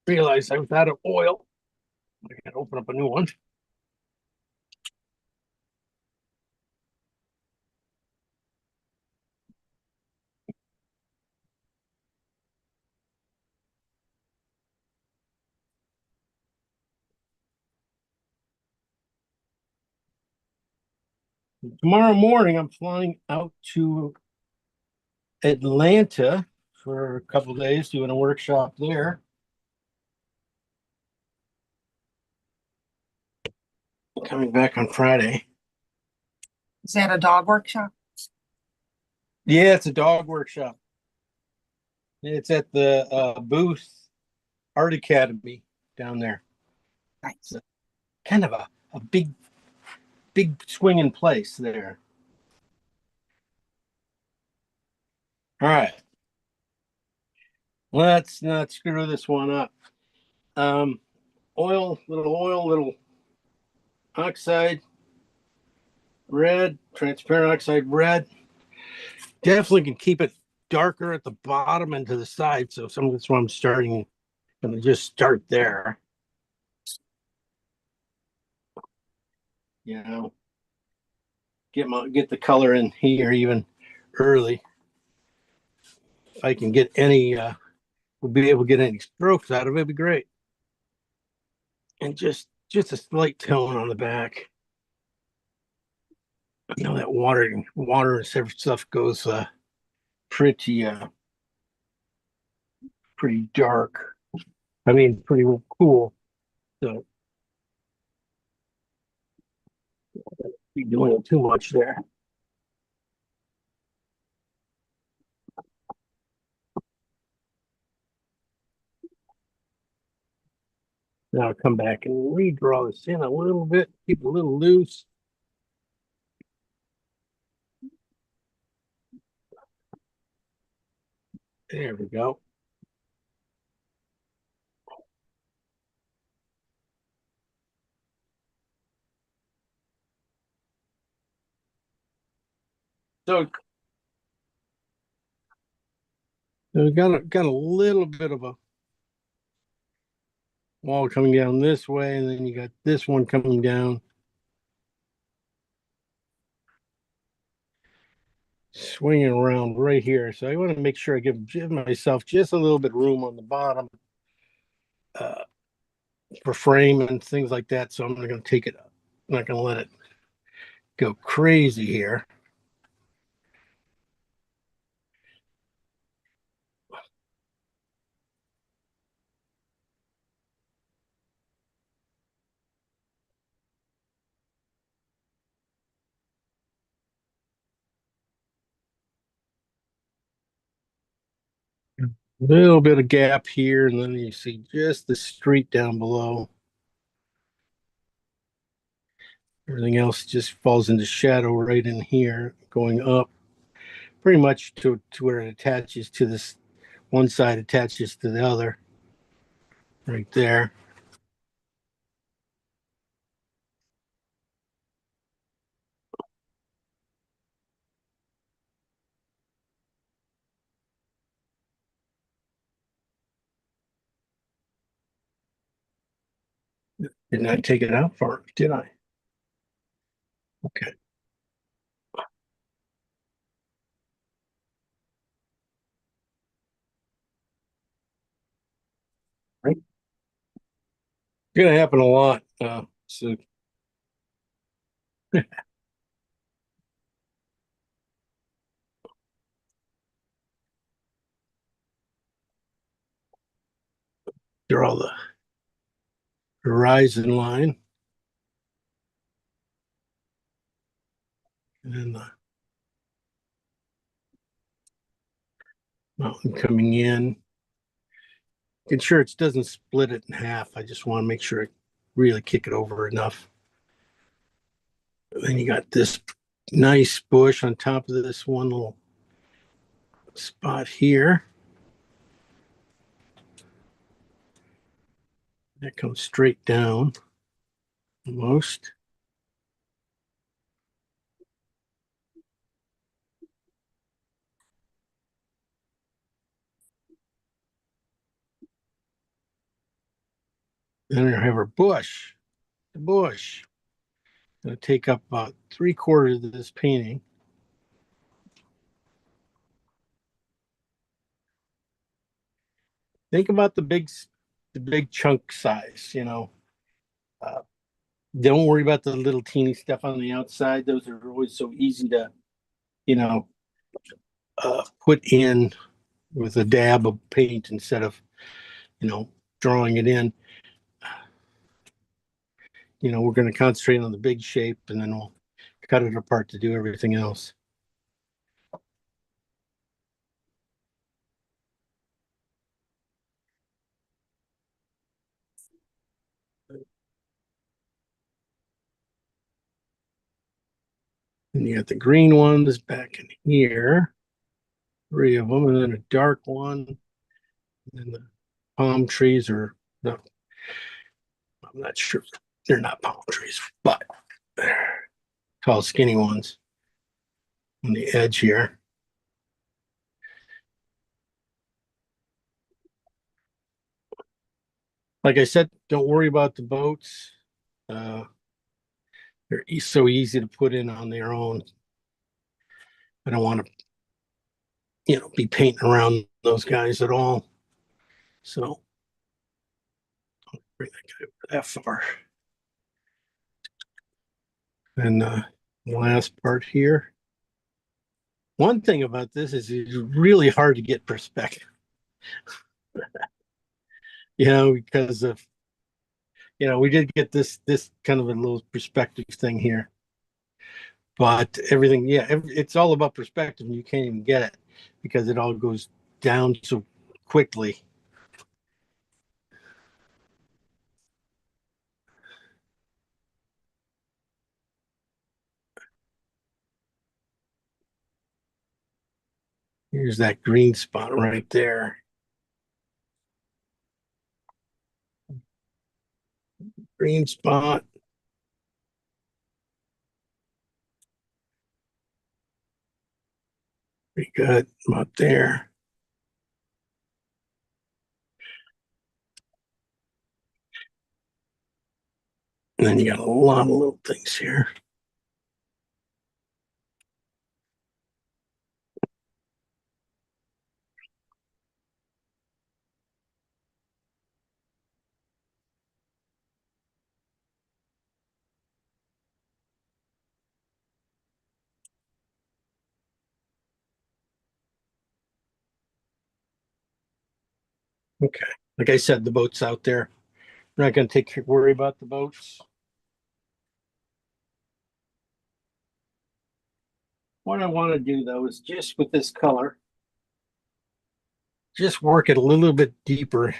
A: realized I was out of oil. I gotta open up a new one. Tomorrow morning, I'm flying out to Atlanta for a couple days, doing a workshop there. Coming back on Friday.
B: Is that a dog workshop?
A: Yeah, it's a dog workshop. It's at the Booth Art Academy down there.
B: Nice.
A: Kind of a big swinging place there. All right. Let's not screw this one up. Oil, little oxide, red, transparent oxide red. Definitely can keep it darker at the bottom and to the side. So some of that's why I'm starting. I'm gonna just start there. You know, get the color in here even early. If I can get any, we'll be able to get any strokes out of it. It'd be great. And just a slight tone on the back. You know that water and stuff goes pretty pretty dark. I mean, pretty cool. So be doing too much there. Now I'll come back and redraw this in a little bit, keep it a little loose. There we go. So we got a little bit of a wall coming down this way, and then you got this one coming down. Swinging around right here. So I want to make sure I give myself just a little bit of room on the bottom uh, for frame and things like that. So I'm not going to take it up. I'm not going to let it go crazy here. Little bit of gap here, and then you see just the street down below. Everything else just falls into shadow right in here, going up pretty much to where it attaches to this one side, attaches to the other right there. Didn't I take it out far? Did I? Okay. Right. Gonna happen a lot. So draw the horizon line, and then the mountain coming in. Making sure it doesn't split it in half. I just want to make sure I really kick it over enough. And then you got this nice bush on top of this one little spot here. That comes straight down almost. Then I have our bush. The bush. Gonna take up about 3/4 of this painting. Think about the big chunk size, you know. Uh, don't worry about the little teeny stuff on the outside. Those are always so easy to, you know, put in with a dab of paint instead of, you know, drawing it in. You know, we're going to concentrate on the big shape, and then we'll cut it apart to do everything else. And you got the green ones back in here, 3 of them, and then a dark one. And the palm trees are not, I'm not sure. They're not palm trees, but they're tall, skinny ones on the edge here. Like I said, don't worry about the boats. Uh, they're so easy to put in on their own. I don't want to, you know, be painting around those guys at all. So bring that guy over that far. And last part here. One thing about this is it's really hard to get perspective, you know, because of, you know, we did get this kind of a little perspective thing here, but everything, yeah, it's all about perspective, and you can't even get it because it all goes down so quickly. Here's that green spot right there. Green spot. Pretty good about there. And then you got a lot of little things here. Okay. Like I said, the boat's out there. We're not going to worry about the boats. What I want to do though is just with this color, just work it a little bit deeper,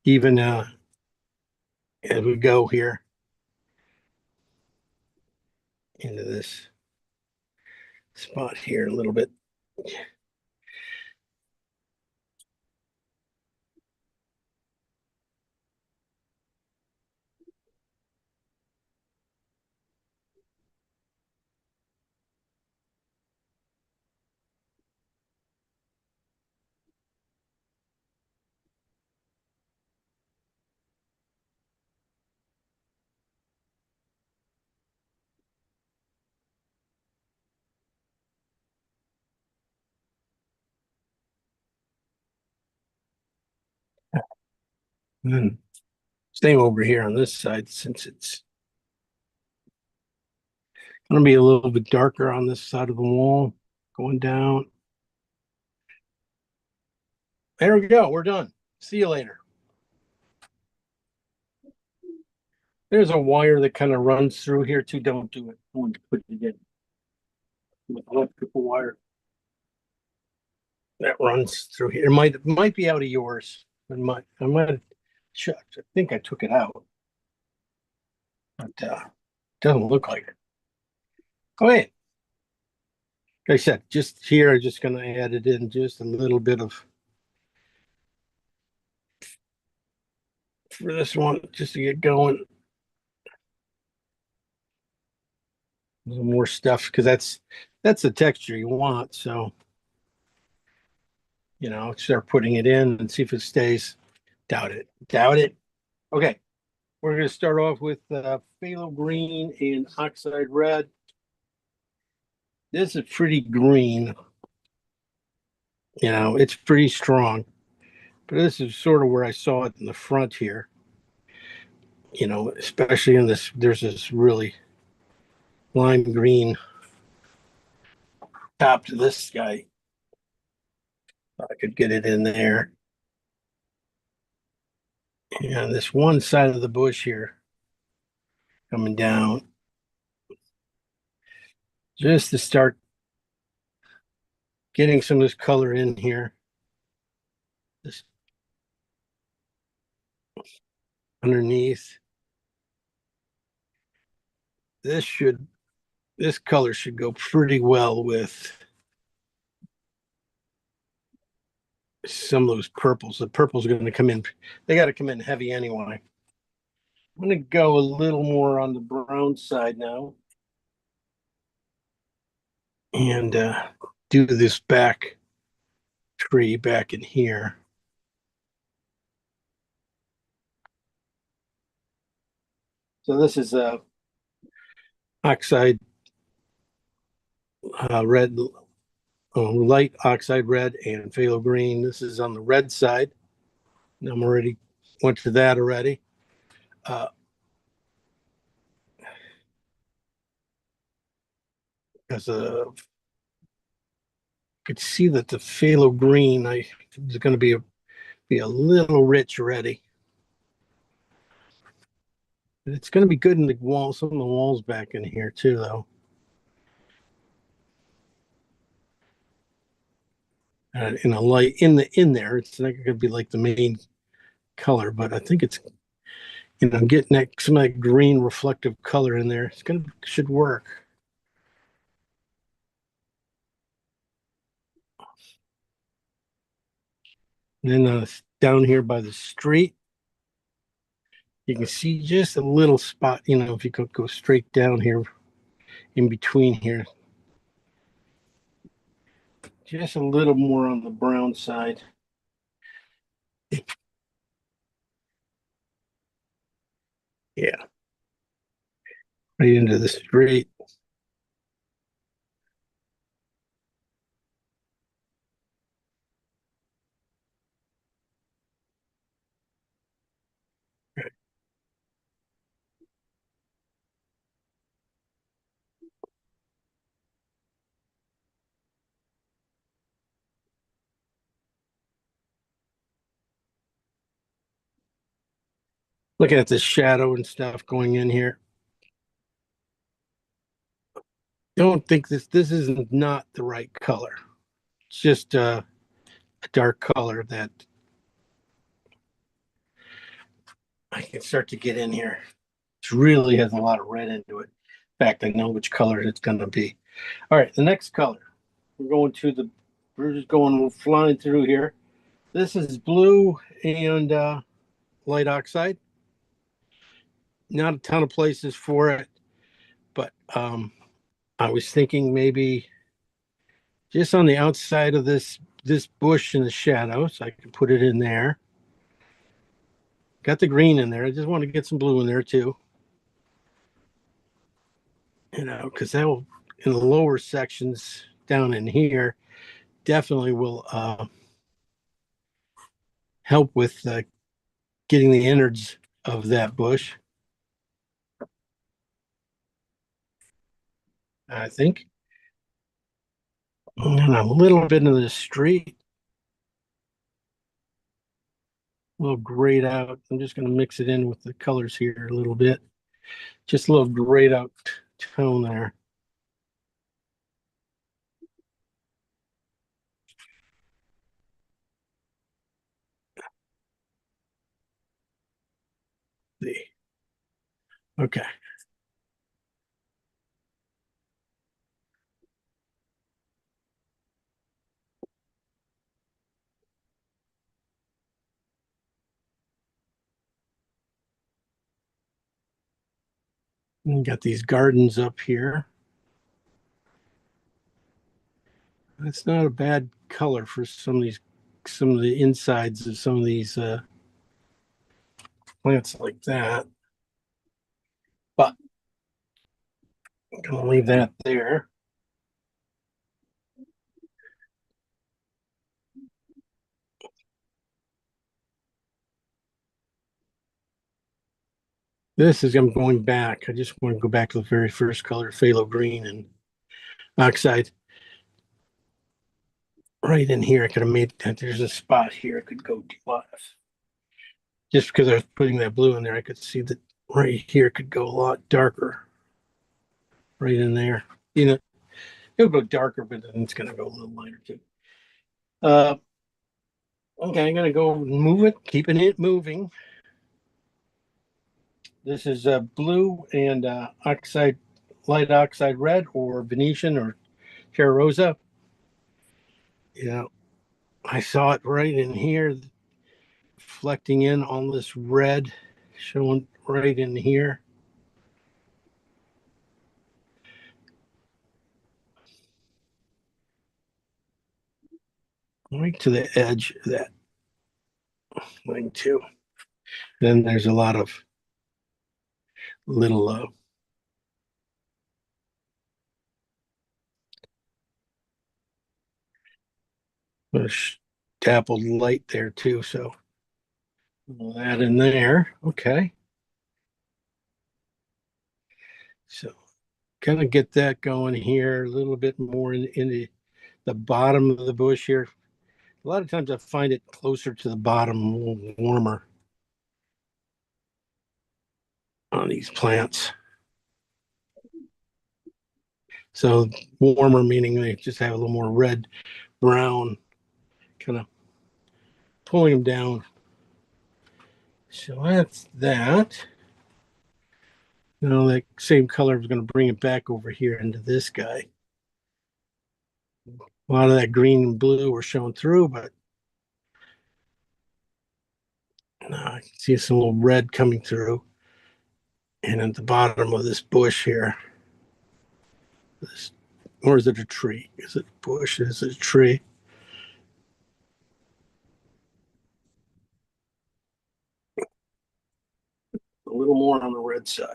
A: even as we go here into this spot here a little bit. And then same over here on this side, since it's going to be a little bit darker on this side of the wall, going down. There we go. We're done. See you later. There's a wire that kind of runs through here too. Don't do it. I want to put it in. With electrical wire that runs through here. It might be out of yours. I might have checked. I think I took it out. But doesn't look like it. Go ahead. Like I said, just here, I'm just gonna add it in just a little bit of for this one, just to get going. A little more stuff because that's the texture you want. So, start putting it in and see if it stays. Doubt it. Doubt it. Okay. We're going to start off with phthalo green and oxide red. This is pretty green. It's pretty strong. But this is sort of where I saw it in the front here. Especially in this, there's this really lime green top to this guy. I could get it in there. And this one side of the bush here coming down just to start getting some of this color in here. This underneath. This color should go pretty well with some of those purples. The purples are going to come in. They got to come in heavy anyway. I'm going to go a little more on the brown side now. And do this back tree back in here. So this is a oxide red, light oxide red and phthalo green. This is on the red side. And I'm already went to that already. Because could see that the phthalo green is going to be a little rich already. It's going to be good in the wall, some of the walls back in here too, though. In a light in there, it's not going to be like the main color, but I think it's getting some of that green reflective color in there. Should work. And then down here by the street, you can see just a little spot. If you could go straight down here, in between here, just a little more on the brown side. Yeah. Right into the street. Looking at the shadow and stuff going in here. Don't think this is not the right color. It's just a dark color that I can start to get in here. It really has a lot of red into it. In fact, I know which color it's going to be. All right, the next color. We're just going flying through here. This is blue and light oxide. Not a ton of places for it, but I was thinking maybe just on the outside of this bush in the shadow, so I can put it in there. Got the green in there. I just want to get some blue in there too. Because that will, in the lower sections down in here, definitely will help with getting the innards of that bush. I think. And a little bit into the street. A little grayed out. I'm just going to mix it in with the colors here a little bit. Just a little grayed out tone there. See. Okay. And got these gardens up here. That's not a bad color for some of the insides of some of these plants like that. But I'm gonna leave that there. I'm going back. I just want to go back to the very first color, phthalo green and oxide. Right in here, I could have made, there's a spot here I could go to. Just because I was putting that blue in there, I could see that right here could go a lot darker. Right in there. It'll go darker, but then it's going to go a little lighter too. Okay, I'm going to go move it, keeping it moving. This is blue and light oxide red, or Venetian, or Terra Rosa. I saw it right in here, reflecting in on this red, showing right in here. Right to the edge of that thing too. Then there's a lot of little dappled light there too. So that in there. Okay. So kind of get that going here a little bit more in the bottom of the bush here. A lot of times I find it closer to the bottom, a little warmer on these plants. So warmer meaning they just have a little more red, brown, kind of pulling them down. So that's that. That same color is going to bring it back over here into this guy. A lot of that green and blue are showing through, but I can see some little red coming through. And at the bottom of this bush here, or is it a tree? Is it a bush? Is it a tree? A little little more on the red side,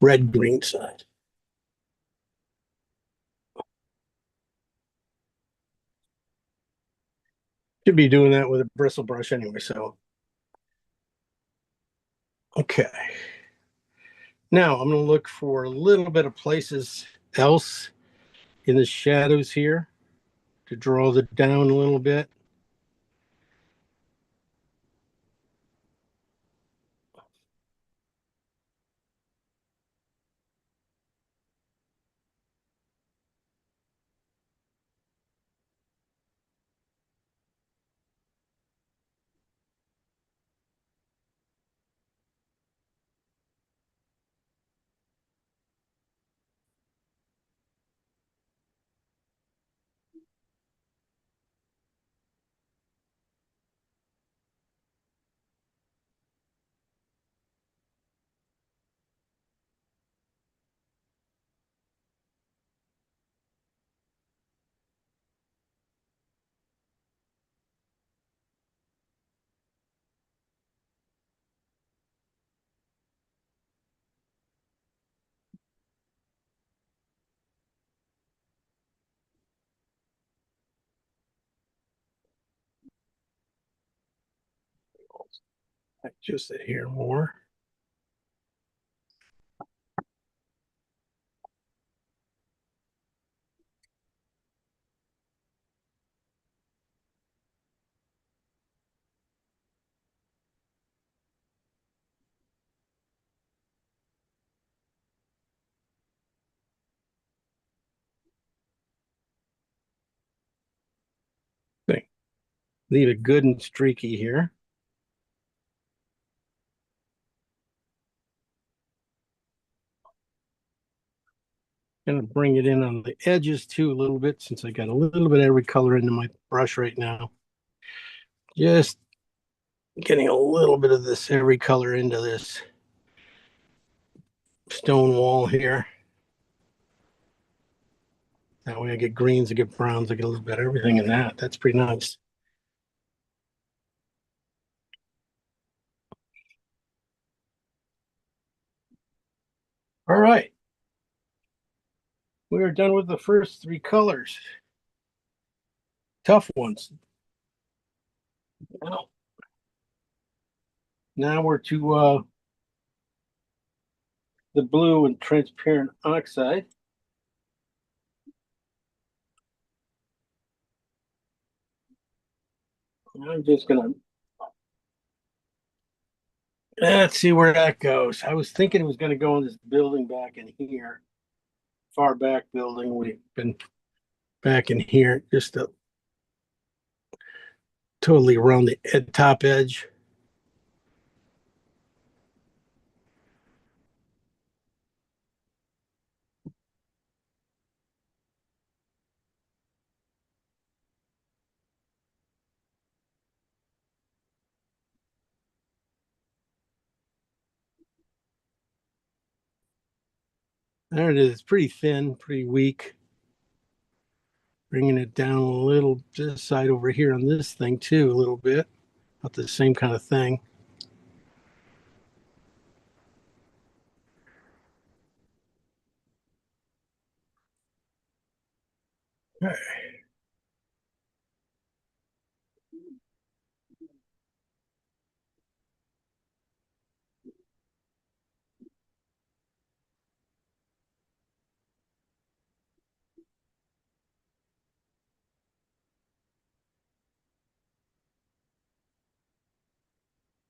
A: red-green side. Should be doing that with a bristle brush anyway, so. Okay. Now I'm going to look for a little bit of places else in the shadows here to draw it down a little bit. Just it here more. Leave it good and streaky here. Gonna bring it in on the edges too a little bit since I got a little bit of every color into my brush right now. Just getting a little bit of this every color into this stone wall here. That way I get greens, I get browns, I get a little bit of everything in that. That's pretty nice. All right. We are done with the first three colors. Tough ones. Now we're to the blue and transparent oxide. I'm just gonna, let's see where that goes. I was thinking it was gonna go in this building back in here, far back building. We've been back in here, just totally around the top edge. There it is, pretty thin, pretty weak. Bringing it down a little this side over here on this thing too, a little bit. About the same kind of thing. Okay.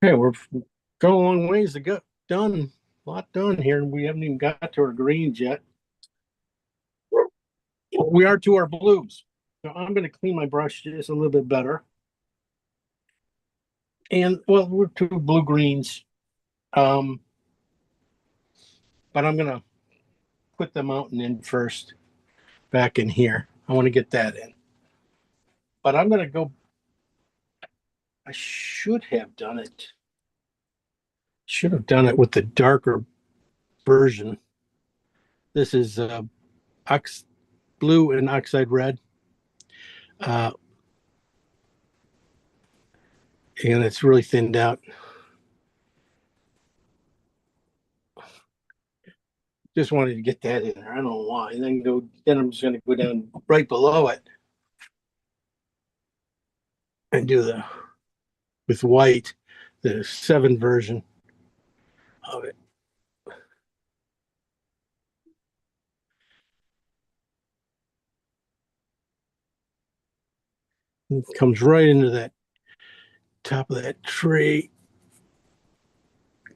A: Okay, we're going a long ways to go. Done, a lot done here, and we haven't even got to our greens yet. We are to our blues. So I'm going to clean my brush just a little bit better. And well, we're to blue greens. But I'm going to put the mountain in first, back in here. I want to get that in. But I'm going to go. I should have done it. Should have done it with the darker version. This is blue and oxide red. And it's really thinned out. Just wanted to get that in there. I don't know why. And then I'm just gonna go down right below it and do with white, the 7 version of it. It comes right into that top of that tree.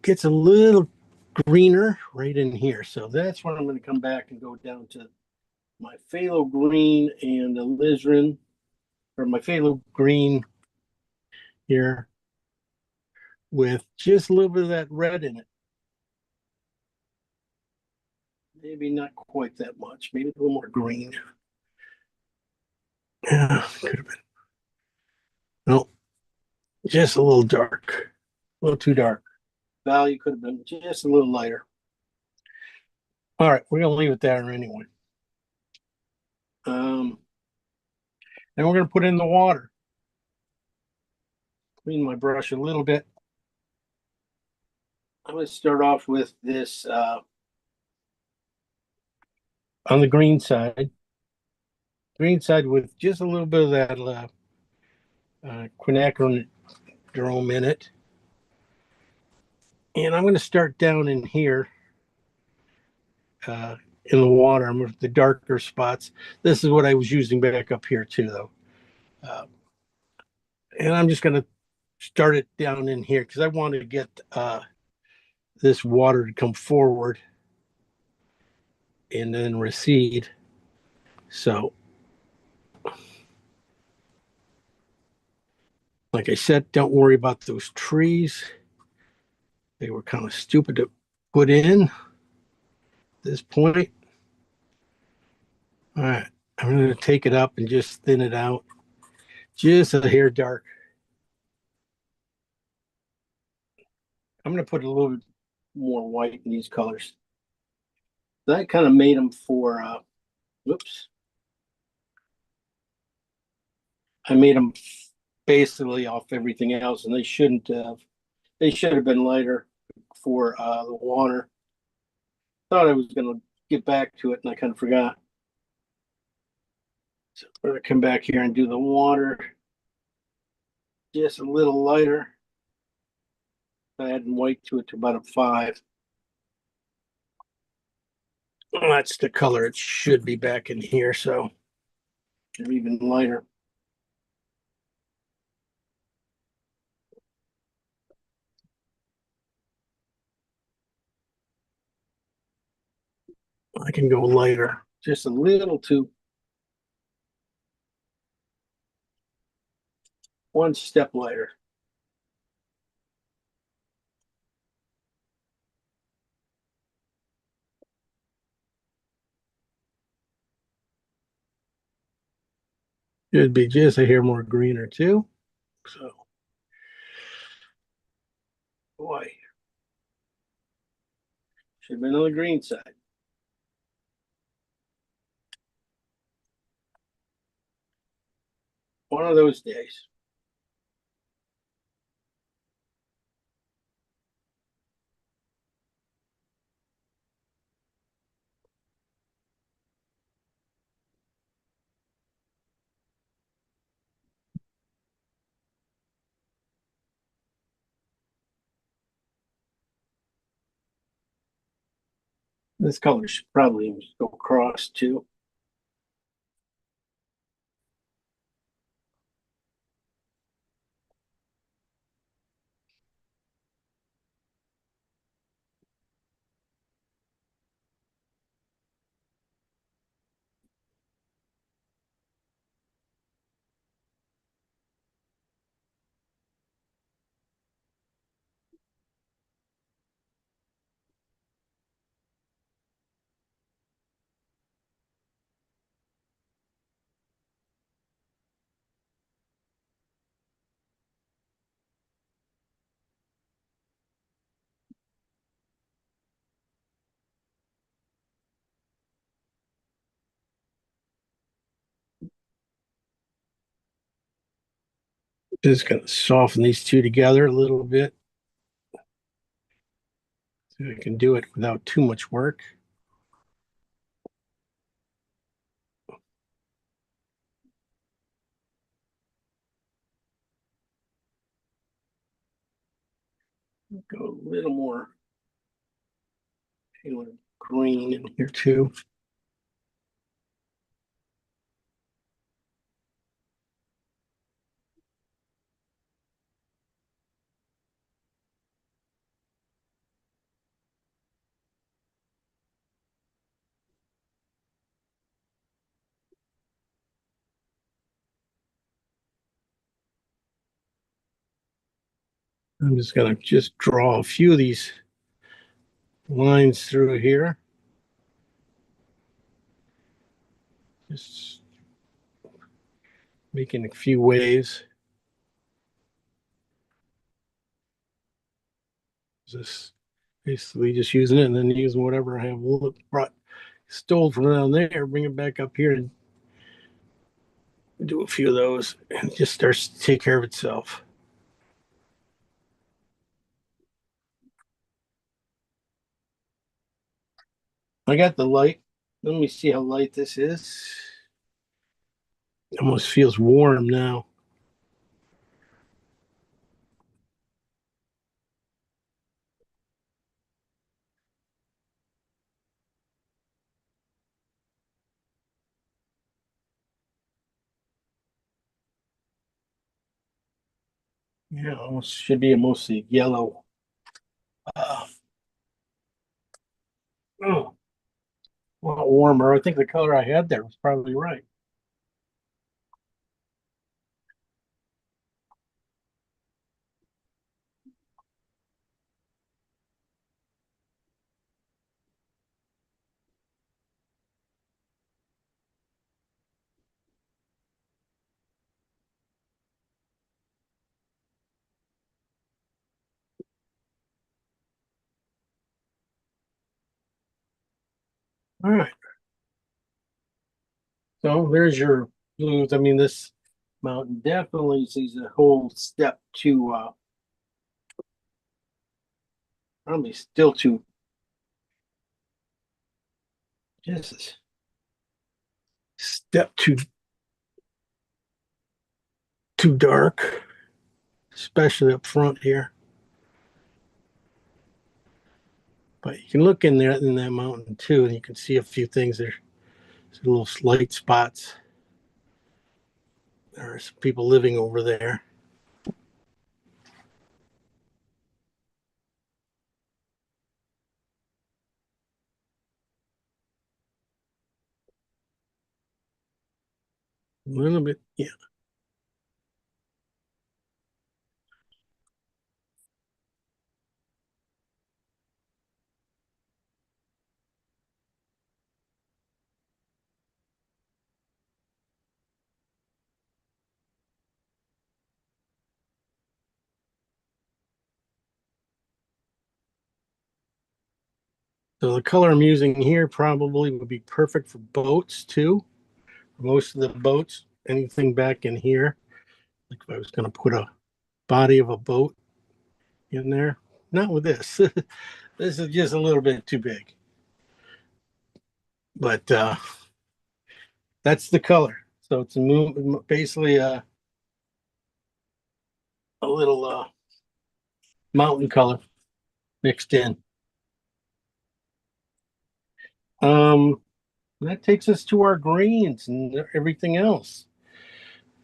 A: Gets a little greener right in here. So that's when I'm going to come back and go down to my phthalo green and alizarin, or my phthalo green here with just a little bit of that red in it. Maybe not quite that much, maybe a little more green. Yeah, could have been. No, just a little dark, a little too dark. Value could have been just a little lighter. All right, we're gonna leave it there anyway. Then we're gonna put in the water. Clean my brush a little bit. I'm gonna start off with this on the green side. Green side with just a little bit of that quinacridone in it. And I'm going to start down in here in the water with the darker spots. This is what I was using back up here too, though. And I'm just going to start it down in here because I want to get this water to come forward and then recede. So, like I said, don't worry about those trees. They were kind of stupid to put in at this point. All right, I'm going to take it up and just thin it out just a hair dark. I'm going to put a little bit more white in these colors. That kind of made them for, whoops. I made them basically off everything else, and they shouldn't have. They should have been lighter for the water. Thought I was going to get back to it, and I kind of forgot. So I'm going to come back here and do the water just a little lighter. Adding white to it to about a 5. That's the color it should be back in here, so they're even lighter. I can go lighter, just a little too. One step lighter. It'd be just a hair more greener too. So, boy, should have been on the green side. One of those days. This color should probably go across too. Just gonna soften these two together a little bit. So I can do it without too much work. Go a little more paler green in here too. I'm just gonna draw a few of these lines through here. Just making a few waves. Just basically just using it and then using whatever I have brought stole from down there, bring it back up here and do a few of those, and it just starts to take care of itself. I got the light. Let me see how light this is. It almost feels warm now. Yeah, almost should be a mostly yellow. Oh, a lot warmer. I think the color I had there was probably right. All right. So there's your blues. I mean, this mountain definitely sees a whole step to probably still too just step too dark, especially up front here. But you can look in there in that mountain too, and you can see a few things there. There's little light spots. There are some people living over there. A little bit, yeah. So the color I'm using here probably would be perfect for boats too. Most of the boats, anything back in here. Like if I was going to put a body of a boat in there, not with this. This is just a little bit too big. But that's the color. So it's basically a little mountain color mixed in. Um, that takes us to our greens and everything else.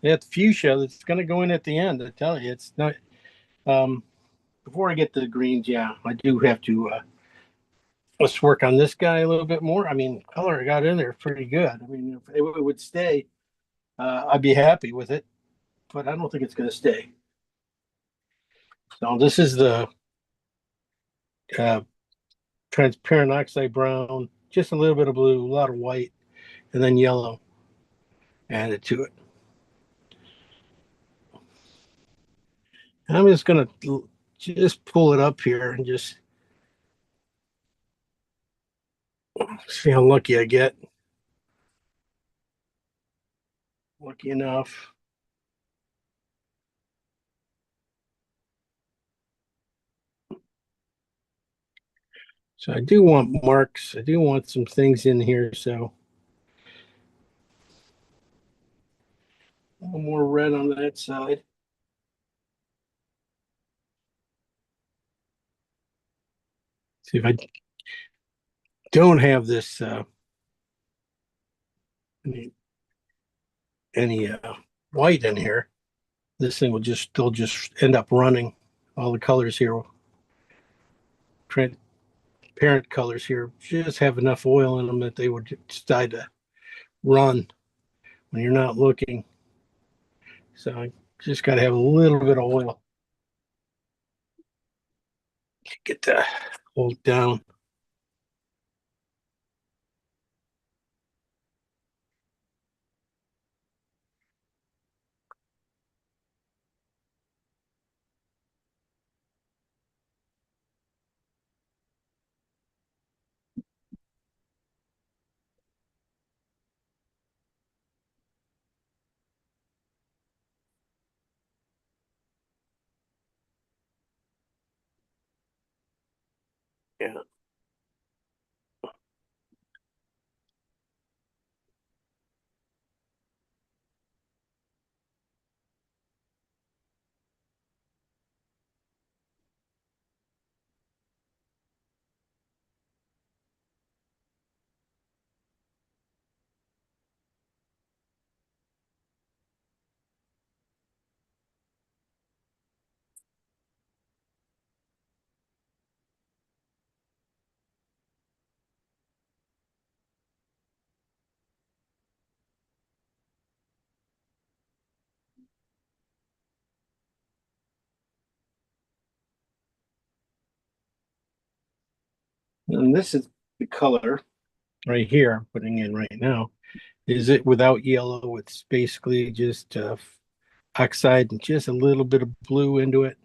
A: That fuchsia that's going to go in at the end. I tell you, it's not. Um, Before I get to the greens, yeah, I do have to. Let's work on this guy a little bit more. I mean, color I got in there pretty good. I mean, if it would stay, I'd be happy with it. But I don't think it's going to stay. So this is the uh, transparent oxide brown, just a little bit of blue, a lot of white, and then yellow added to it. And I'm just going to just pull it up here and just see how lucky I get. Lucky enough. So I do want marks. I do want some things in here. So a little more red on that side. See if I don't have this any, any white in here, this thing will just still just end up running. All the colors here, transparent colors here, just have enough oil in them that they would decide to run when you're not looking. So I just got to have a little bit of oil. Get that hold down. Yeah. And this is the color right here I'm putting in right now. Is it without yellow? It's basically just oxide and just a little bit of blue into it.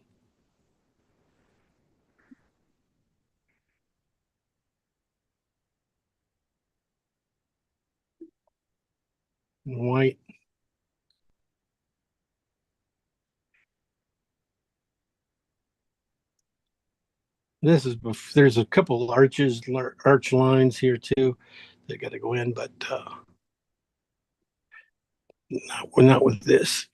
A: And white. This is there's a couple arch lines here too. They got to go in, but not with this.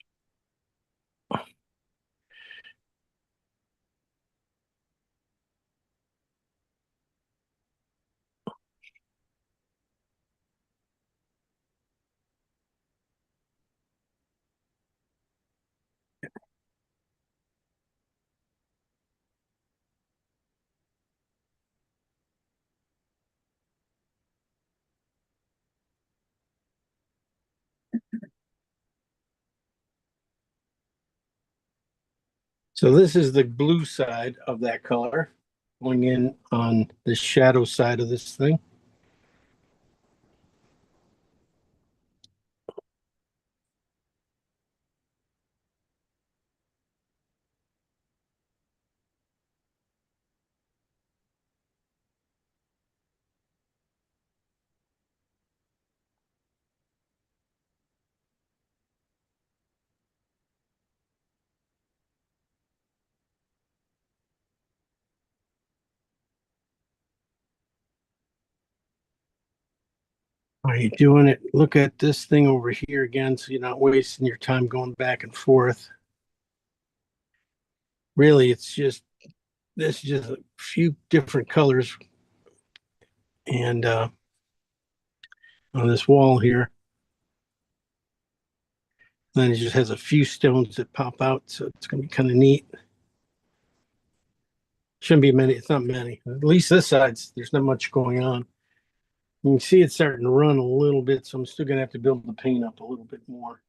A: So this is the blue side of that color going in on the shadow side of this thing. Are you doing it? Look at this thing over here again, so you're not wasting your time going back and forth. Really, it's just this is just a few different colors, and on this wall here, then it just has a few stones that pop out, so it's going to be kind of neat. Shouldn't be many. It's not many. At least this side, there's not much going on. You can see it's starting to run a little bit, so I'm still going to have to build the paint up a little bit more.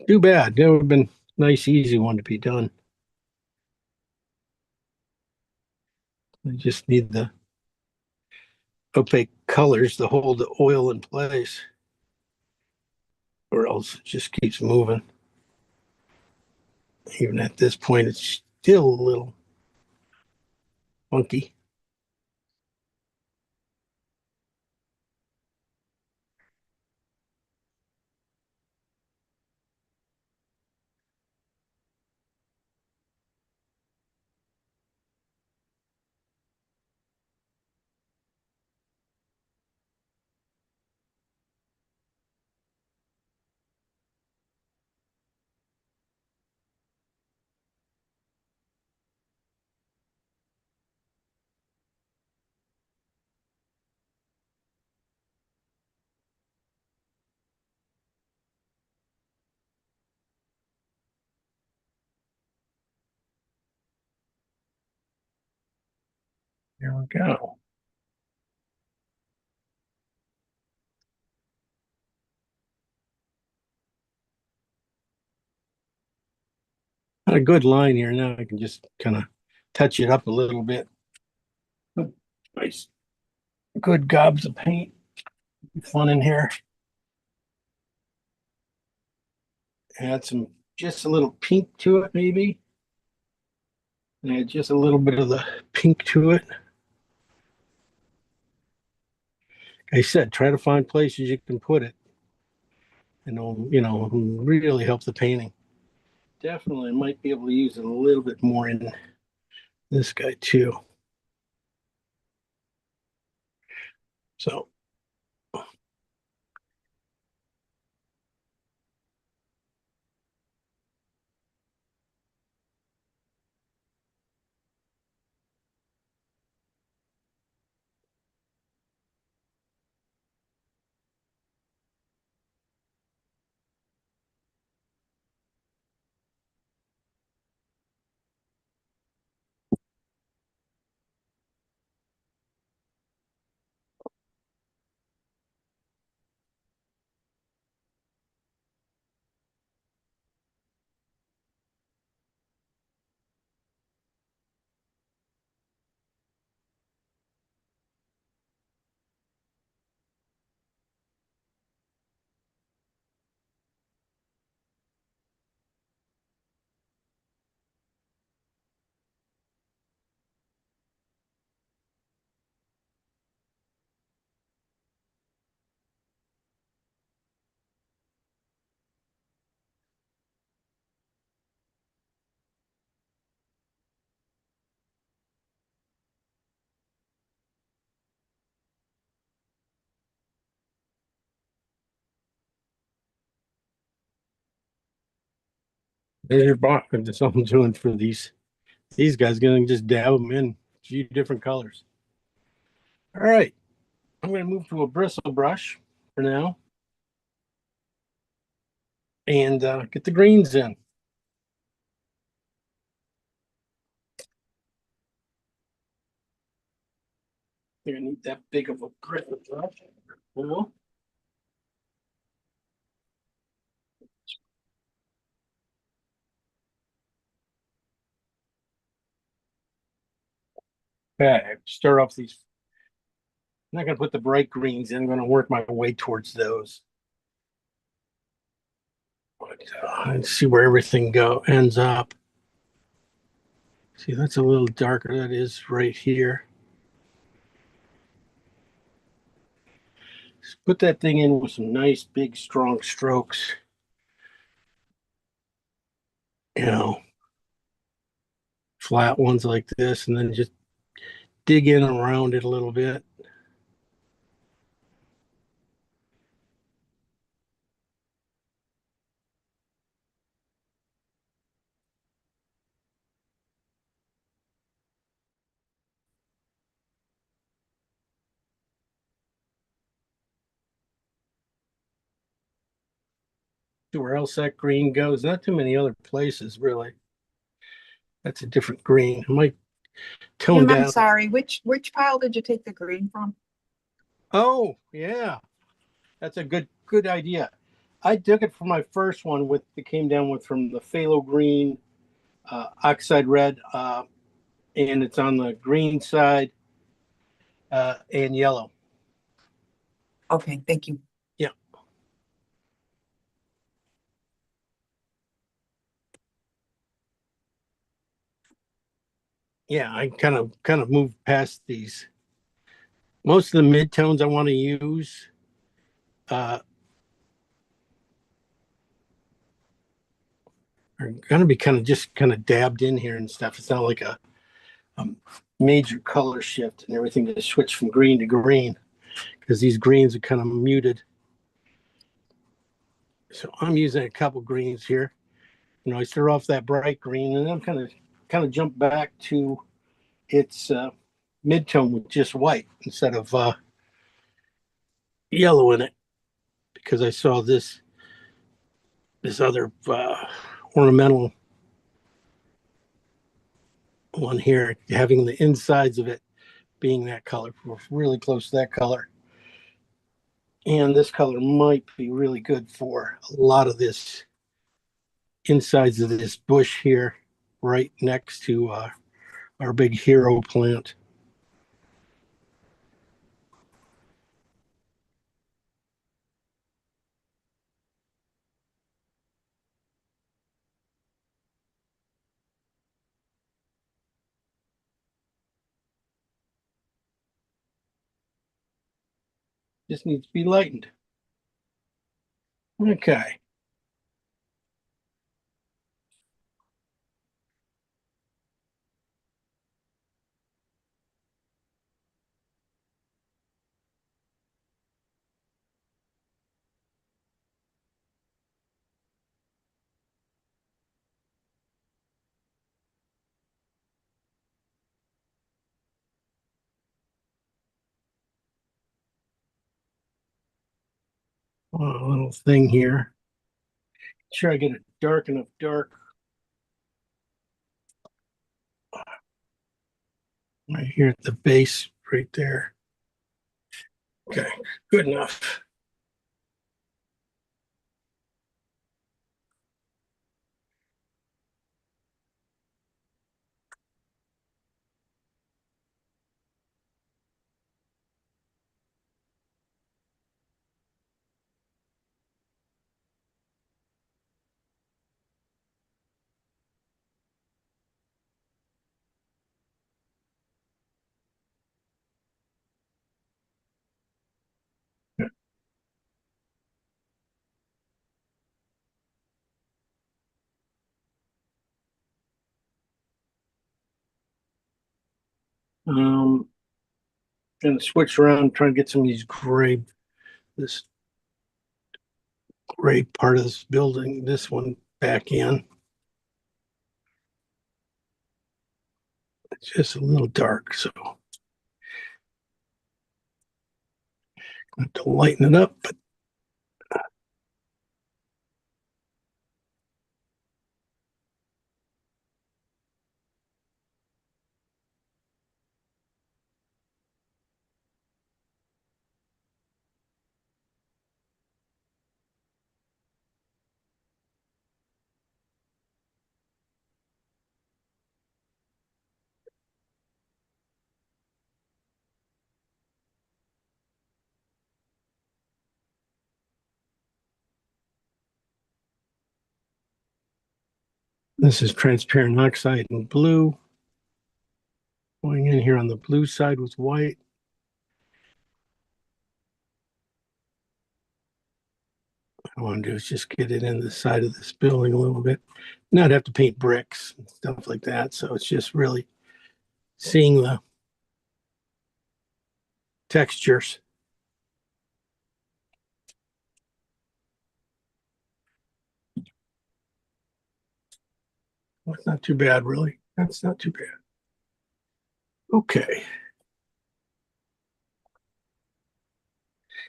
A: Too bad. That would have been a nice, easy one to be done. I just need the opaque colors to hold the oil in place, or else it just keeps moving. Even at this point, it's still a little funky. There we go. Got a good line here. Now I can just kind of touch it up a little bit. Nice. Good gobs of paint. Fun in here. Add some, just a little pink to it, maybe. Add just a little bit of the pink to it. Like I said, try to find places you can put it. And it'll really help the painting. Definitely might be able to use it a little bit more in this guy too. So there's your box. That's all I'm doing for these guys. Gonna just dab them in a few different colors. All right. I'm gonna move to a bristle brush for now. And get the greens in. You're gonna need that big of a bristle brush. Well, okay, start off these. I'm not gonna put the bright greens in. I'm gonna work my way towards those. But let's see where everything ends up. See, that's a little darker. That is right here. Just put that thing in with some nice, big, strong strokes. Flat ones like this, and then just dig in around it a little bit. See where else that green goes. Not too many other places, really. That's a different green. I might tone
B: Jim, I'm
A: down.
B: sorry, which pile did you take the green from?
A: Oh, yeah. That's a good idea. I took it from my first one it came down with from the phthalo green, oxide red, and it's on the green side, and yellow.
B: Okay, thank you.
A: Yeah. Yeah, I kind of moved past these. Most of the midtones I want to use are going to be kind of dabbed in here and stuff. It's not like a major color shift and everything to switch from green to green because these greens are kind of muted. So I'm using a couple greens here. I start off that bright green and then kind of jump back to its midtone with just white instead of yellow in it because I saw this other ornamental one here having the insides of it being that color. We're really close to that color. And this color might be really good for a lot of this insides of this bush here, right next to our big hero plant. Just needs to be lightened. Okay. A little thing here. Sure, I get it dark enough dark. Right here at the base, right there. Okay, good enough. Um, Gonna switch around, try to get some of these gray, this gray part of this building, this one back in. It's just a little dark, so I have to lighten it up, but this is transparent oxide in blue. Going in here on the blue side with white. What I want to do is just get it in the side of this building a little bit. Not have to paint bricks and stuff like that. So it's just really seeing the textures. That's not too bad, really. That's not too bad. Okay.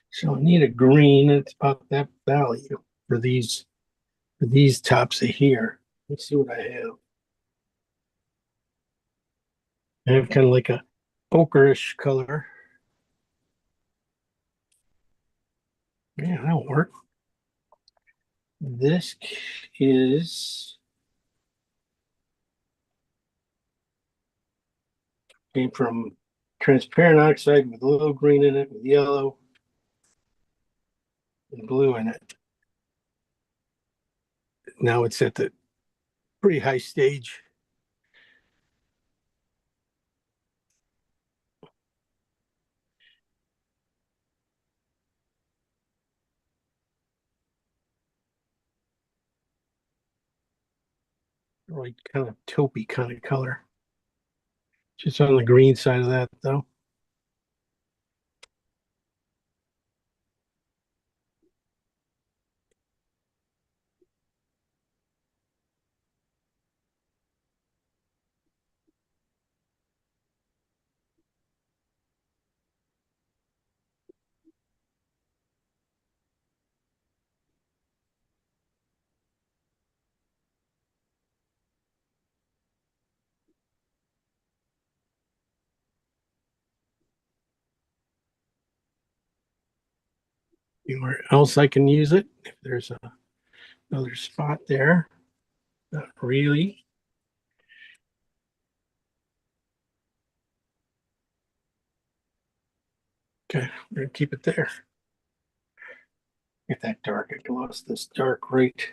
A: So I need a green. It's about that value for these tops of here. Let's see what I have. I have kind of like a ochreish color. Yeah, that'll work. This is came from transparent oxide with a little green in it, with yellow and blue in it. Now it's at the pretty high stage. Right, kind of taupey kind of color. Just on the green side of that, though. Anywhere else I can use it? If there's another spot there, not really. Okay, we're gonna keep it there. Get that dark. I lost this dark right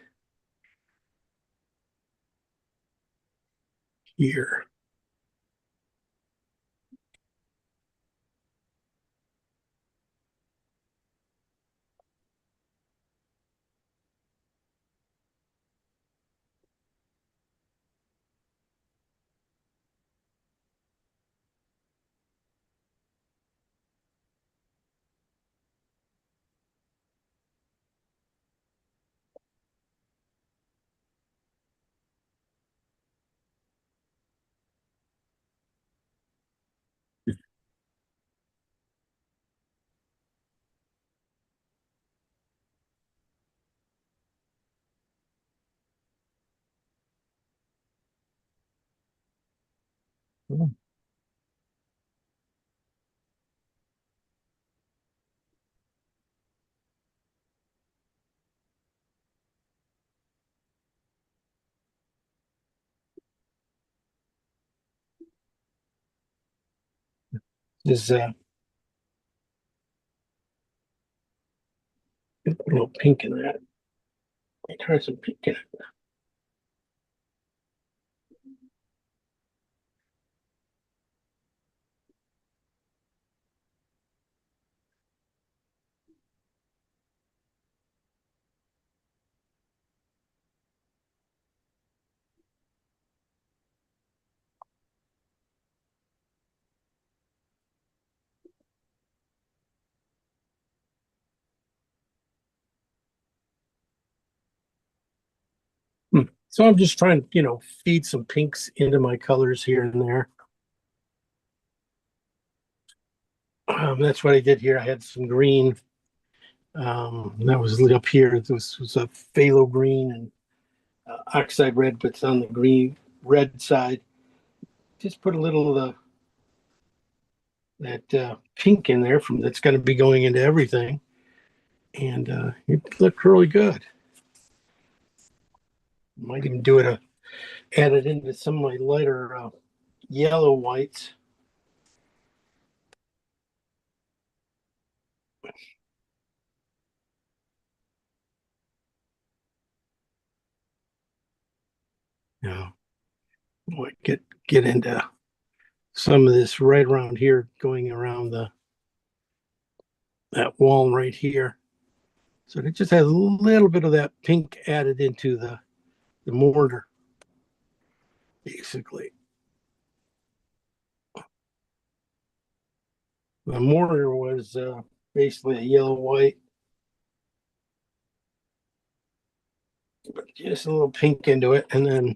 A: here. Is a little pink in that. Let me try some pink in it. So I'm just trying to, feed some pinks into my colors here and there. That's what I did here. I had some green. That was lit up here. This was a phthalo green and oxide red, but it's on the green red side. Just put a little of that pink in there from that's going to be going into everything, and it looked really good. Might even do it add it into some of my lighter yellow whites. Yeah, might get into some of this right around here, going around that wall right here. So it just has a little bit of that pink added into the mortar, basically. The mortar was basically a yellow white, but just a little pink into it, and then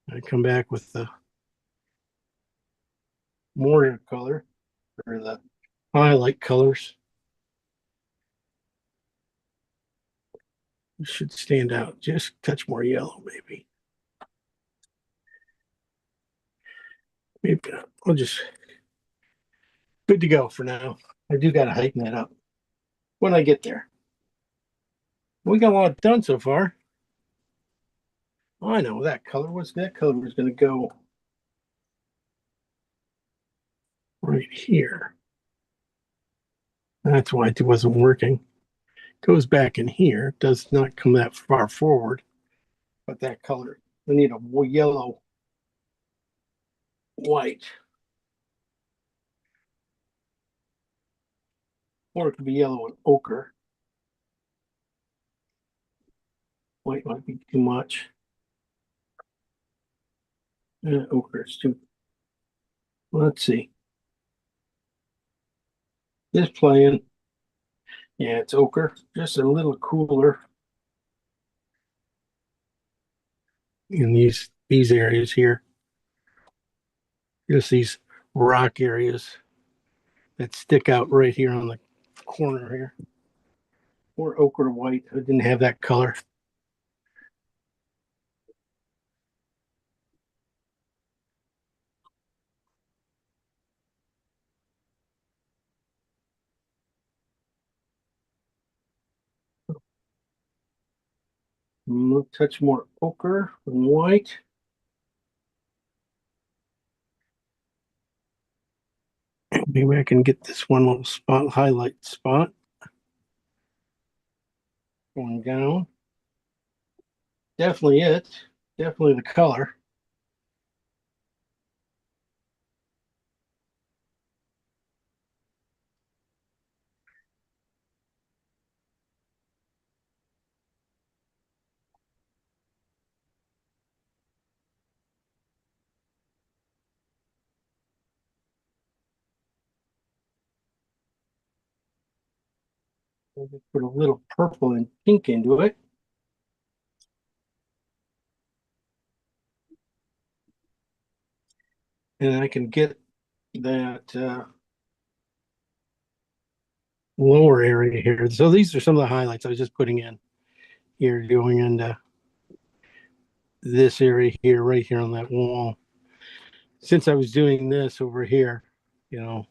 A: I come back with the mortar color or the highlight colors. It should stand out just a touch more yellow, maybe. Maybe not. I'll just good to go for now. I do got to heighten that up when I get there. We got a lot done so far. I know that color was going to go right here. That's why it wasn't working. Goes back in here. Does not come that far forward. But that color, we need a yellow, white, or it could be yellow and ochre. White might be too much. Ochre is too. Let's see. This playing. Yeah, it's ochre, just a little cooler in these areas here. Just these rock areas that stick out right here on the corner here. Or ochre white. I didn't have that color. Touch more ochre and white. Maybe I can get this one little spot, highlight spot. Going down. Definitely it. Definitely the color. Put a little purple and pink into it. And I can get that lower area here. So these are some of the highlights I was just putting in here, going into this area here, right here on that wall. Since I was doing this over here, I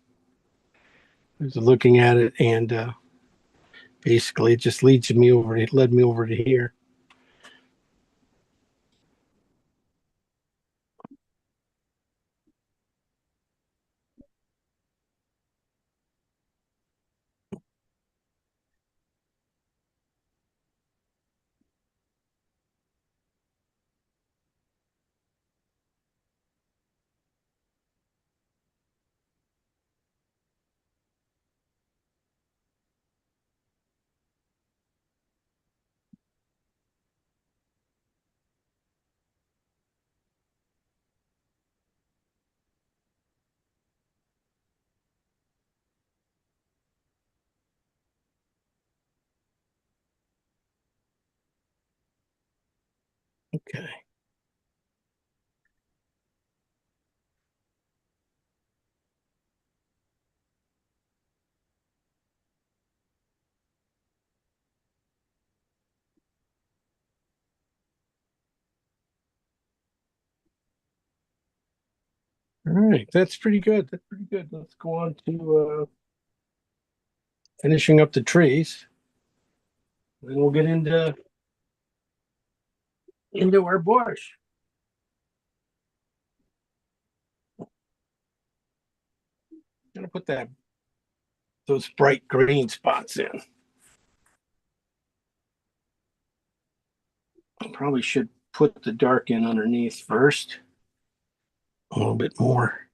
A: was looking at it, and basically it just led me over to here. Okay. All right, that's pretty good. That's pretty good. Let's go on to finishing up the trees. Then we'll get into our bush. Gonna put those bright green spots in. I probably should put the dark in underneath first. A little bit more.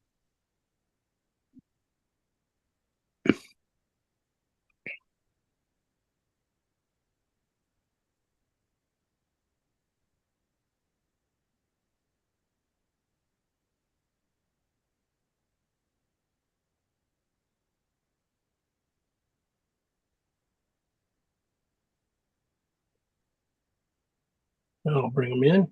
A: I'll bring them in.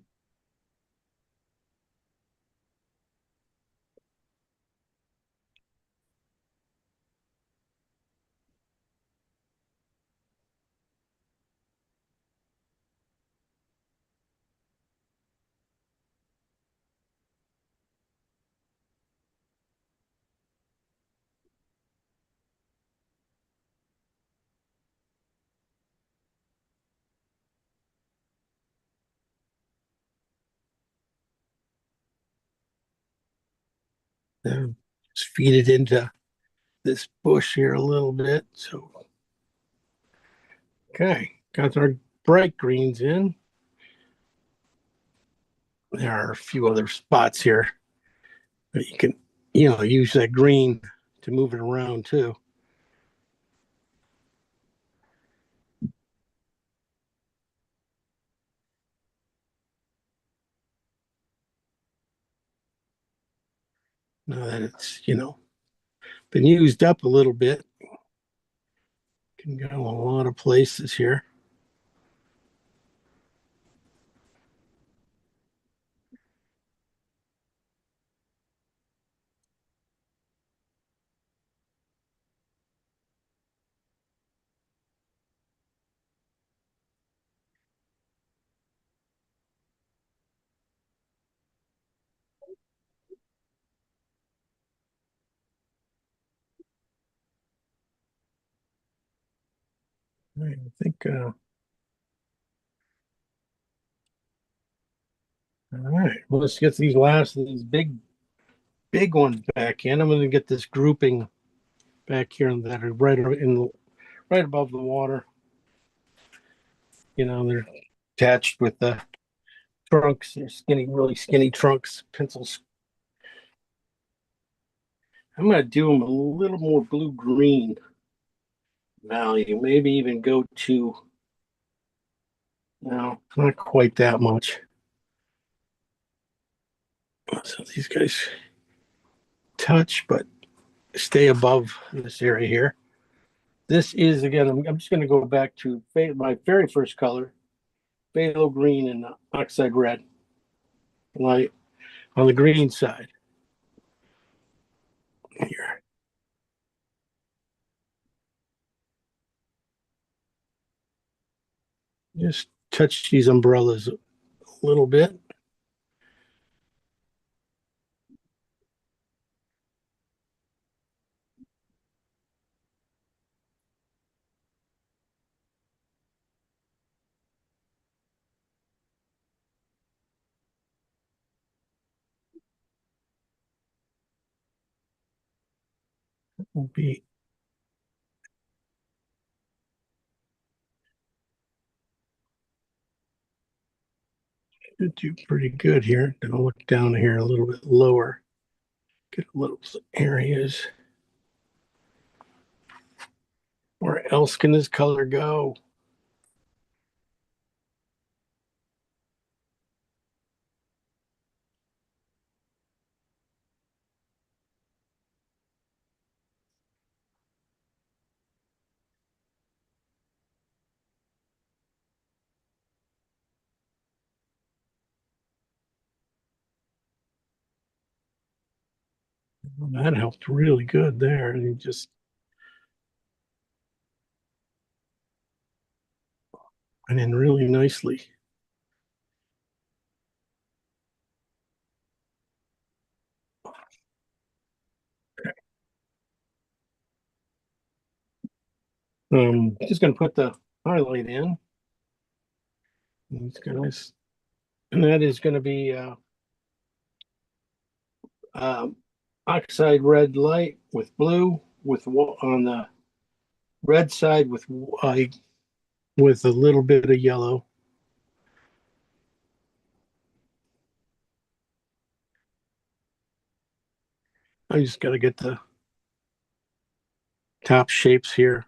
A: Just feed it into this bush here a little bit. So, okay, got our bright greens in. There are a few other spots here that you can, use that green to move it around too. Now that it's, been used up a little bit, can go a lot of places here. I think All right, well, let's get these last of these big ones back in. I'm going to get this grouping back here that are right above the water. You know, they're attached with the trunks. They're skinny, really skinny trunks, pencils. I'm going to do them a little more blue green value, maybe even go to, no, not quite that much. So these guys touch, but stay above this area here. This is, again, I'm just going to go back to my very first color, phthalo green and oxide red, light on the green side here. Just touch these umbrellas a little bit. Will be should do pretty good here. I'll look down here a little bit lower. Get a little areas. Where else can this color go? Well, that helped really good there. And it just went in really nicely. Just gonna put the highlight in. These guys, and that is going to be um, oxide red light with blue on the red side with a little bit of yellow. I just got to get the top shapes here.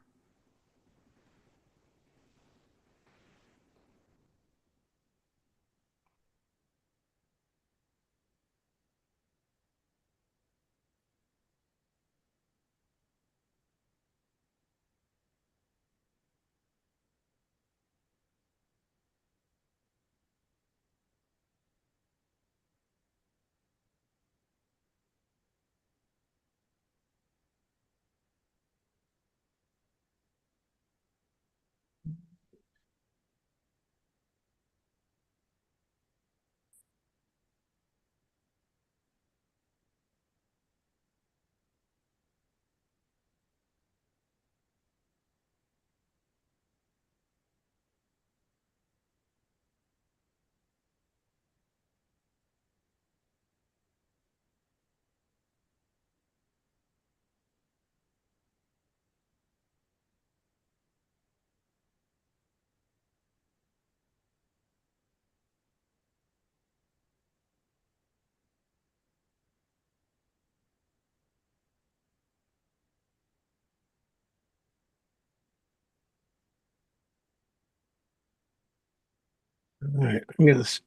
A: All right, I'm going to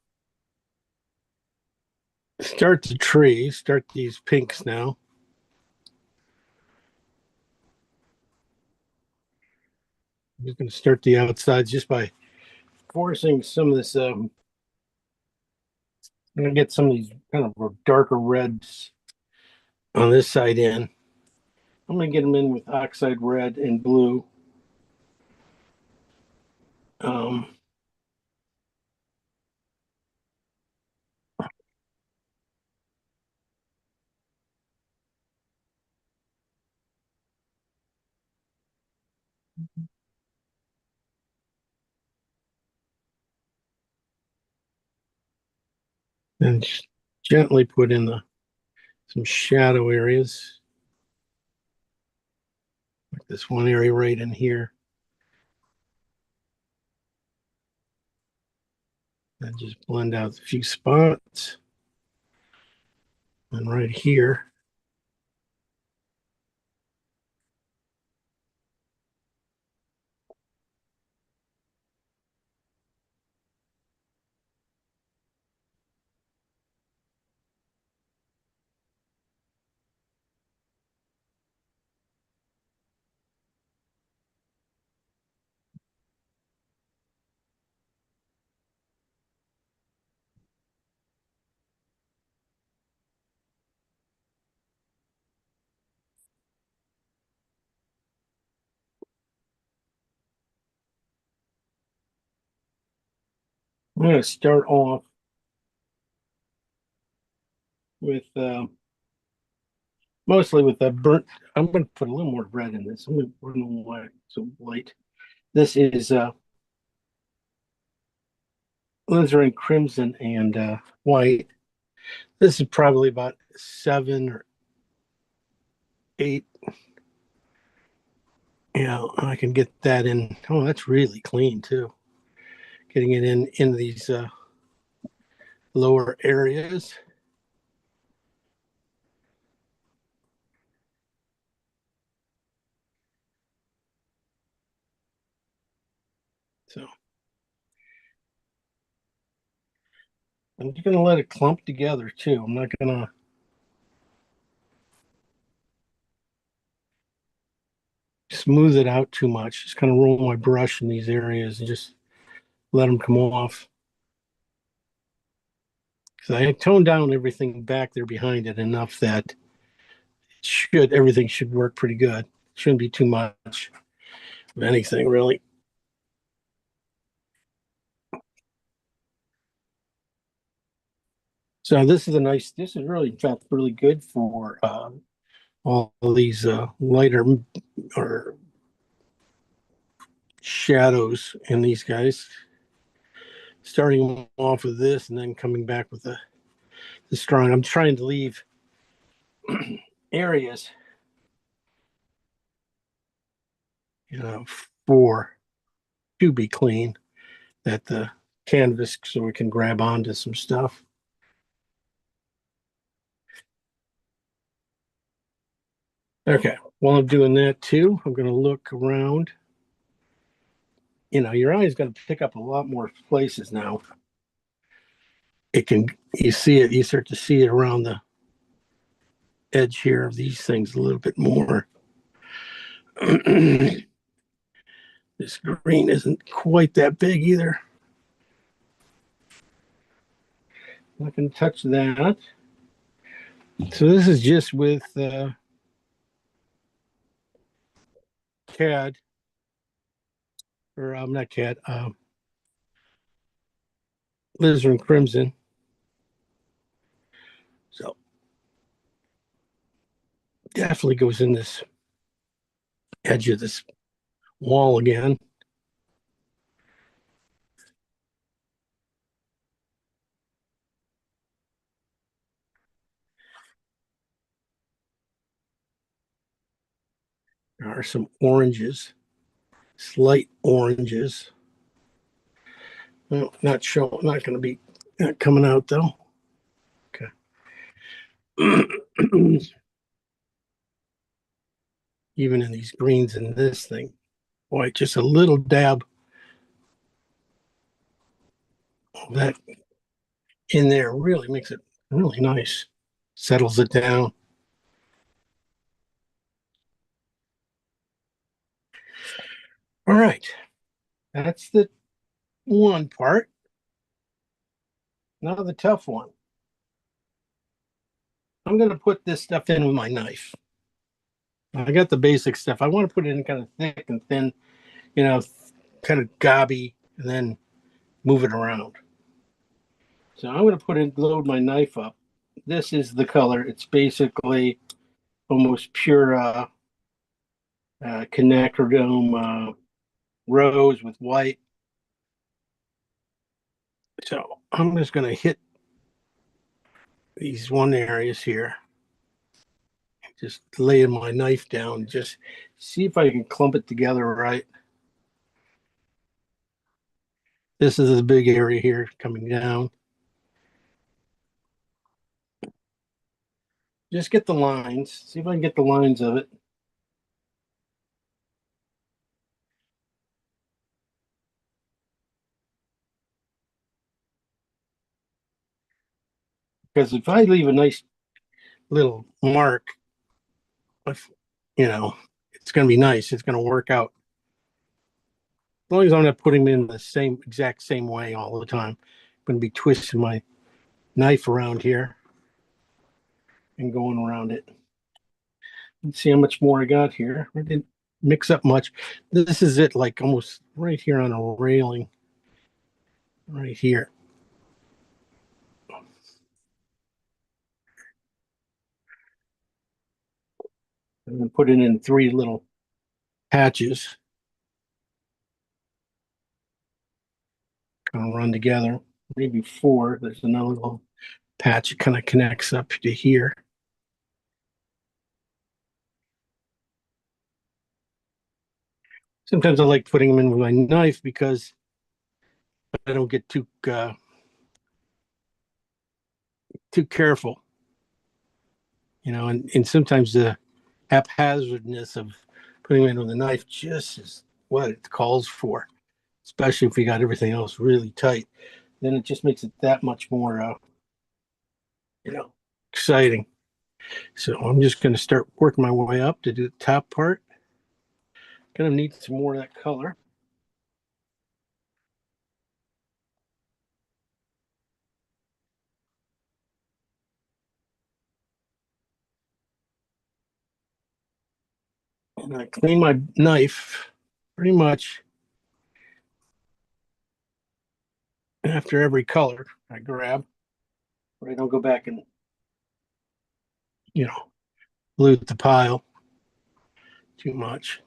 A: start the tree, start these pinks now. I'm just going to start the outsides just by forcing some of this. I'm going to get some of these kind of darker reds on this side in. I'm going to get them in with oxide red and blue. Um, And gently put in some shadow areas. Like this one area right in here. And just blend out a few spots. And right here. I'm going to start off with mostly with the burnt. I'm going to put a little more red in this. I'm going to put a little white, so light. This is alizarin crimson and white. This is probably about 7 or 8. Yeah, I can get that in. Oh, that's really clean too. Getting it in these lower areas. So I'm just gonna let it clump together too. I'm not gonna smooth it out too much. Just kind of roll my brush in these areas and just let them come off. Because I toned down everything back there behind it enough that everything should work pretty good. Shouldn't be too much of anything really. So this is really, in fact, really good for all these lighter or shadows in these guys. Starting off with this and then coming back with the strong. I'm trying to leave areas, for to be clean that the canvas so we can grab onto some stuff. Okay, while I'm doing that too, I'm going to look around. Your eye's going to pick up a lot more places now. You start to see it around the edge here of these things a little bit more. This green isn't quite that big either. I'm not going to touch that. So this is just with CAD, or I'm not CAD, alizarin crimson. So definitely goes in this edge of this wall again. There are some oranges, slight oranges. Well, not going to be coming out though. Okay. Even in these greens in this thing, boy, just a little dab of that in there really makes it really nice. Settles it down. All right. That's the one part. Now the tough one. I'm going to put this stuff in with my knife. I got the basic stuff. I want to put it in kind of thick and thin, kind of gobby, and then move it around. So I'm going to load my knife up. This is the color. It's basically almost pure quinacridone rose with white. So I'm just going to hit these one areas here. Just laying my knife down, just see if I can clump it together right. This is a big area here coming down. Just get the lines, see if I can get the lines of it. Because if I leave a nice little mark, if, you know, it's going to be nice. It's going to work out. As long as I'm not putting them in the exact same way all the time. I'm going to be twisting my knife around here and going around it. Let's see how much more I got here. I didn't mix up much. This is it, like almost right here on a railing. Right here. I'm going to put it in 3 little patches. Kind of run together. Maybe 4. There's another little patch. It kind of connects up to here. Sometimes I like putting them in with my knife because I don't get too careful, and sometimes the haphazardness of putting them in with a knife just is what it calls for, especially if you got everything else really tight. Then it just makes it that much more, exciting. So I'm just going to start working my way up to do the top part. Gonna need some more of that color. And I clean my knife pretty much after every color I grab. But I don't go back and, loot the pile too much.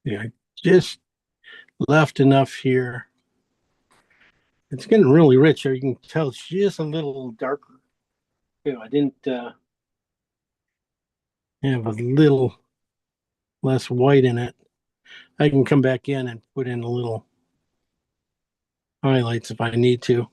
A: Yeah, I just left enough here. It's getting really rich. You can tell it's just a little darker. I didn't have a little less white in it. I can come back in and put in a little highlights if I need to.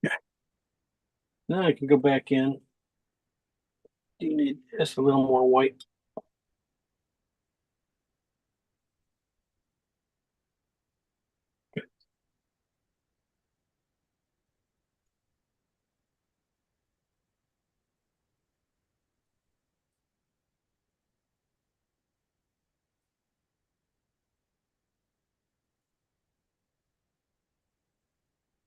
A: Yeah. Now I can go back in. Do you need just a little more white?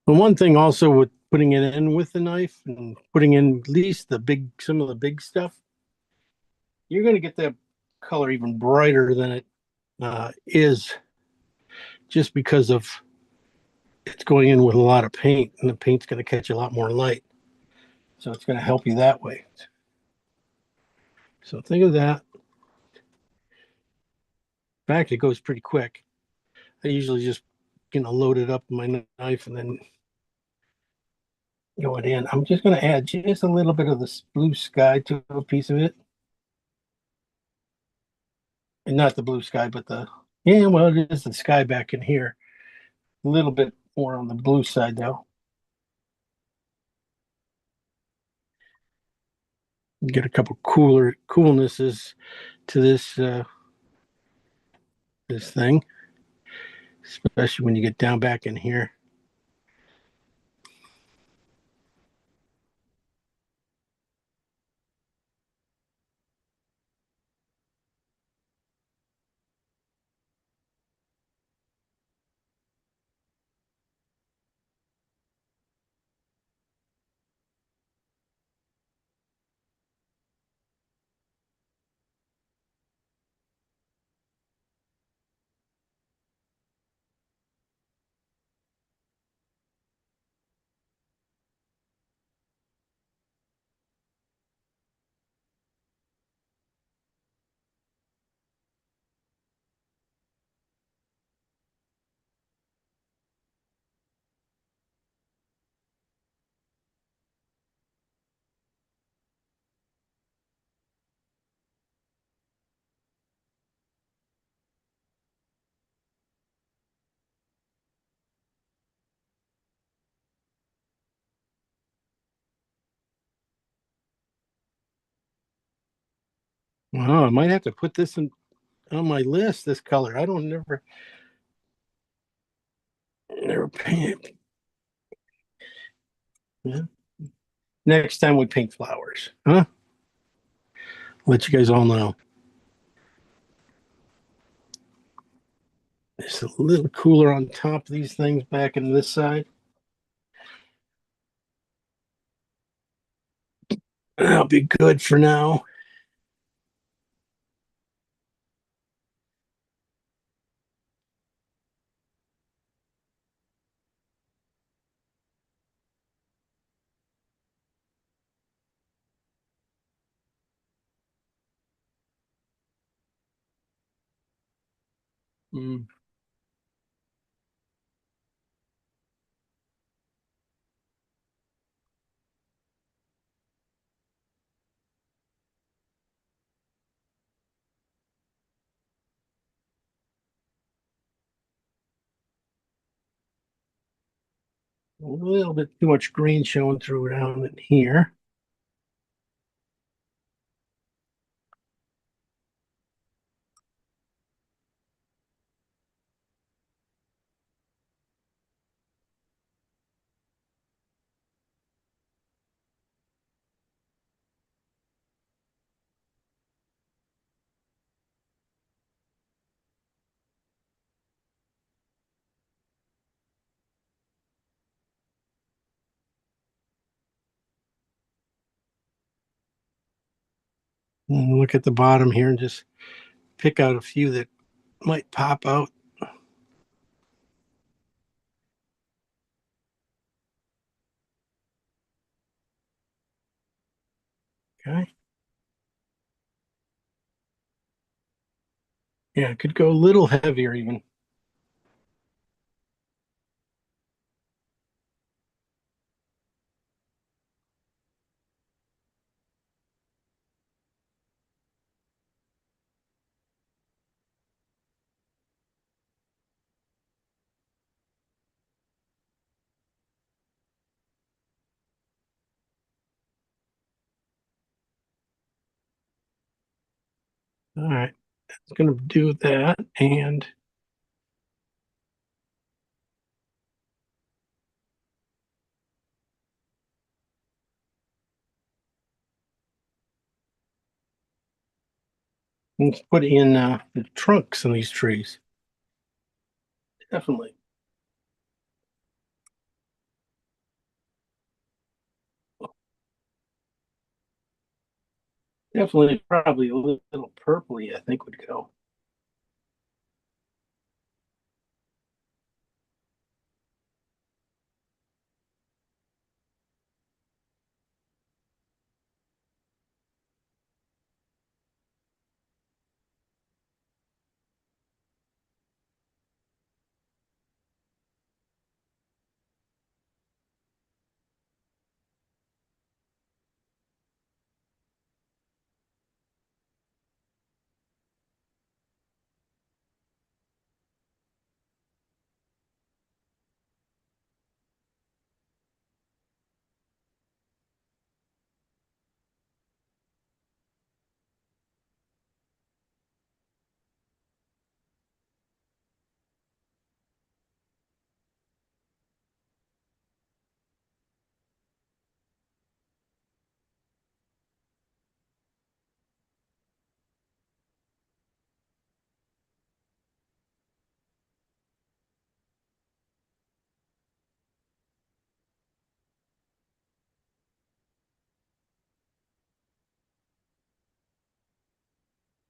A: But one thing also with putting it in with the knife and putting in at least some of the big stuff, you're going to get that color even brighter than it is just because of it's going in with a lot of paint and the paint's going to catch a lot more light. So it's going to help you that way. So think of that. In fact, it goes pretty quick. I usually just, load it up with my knife and then go it in. I'm just going to add just a little bit of this blue sky to a piece of it. And not the blue sky, but it is the sky back in here. A little bit more on the blue side though. Get a couple coolnesses to this thing, especially when you get down back in here. Oh, I might have to put this on my list, this color. I don't never paint. Yeah. Next time we paint flowers, huh? Let you guys all know. It's a little cooler on top of these things back in this side. That'll be good for now. Mm. A little bit too much green showing through down in here. And look at the bottom here and just pick out a few that might pop out. Okay. Yeah, it could go a little heavier even. All right. It's going to do that. And let's put in the trunks of these trees. Definitely. Definitely, probably a little purpley, I think would go.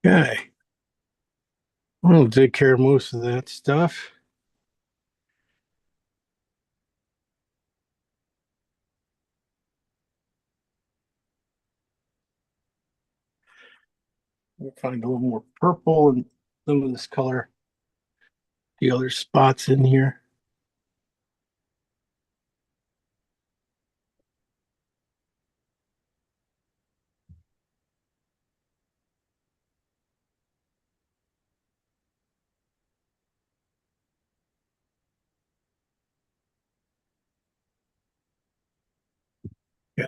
A: Okay. We'll take care of most of that stuff. We'll find a little more purple and some of this color. The other spots in here. Yeah.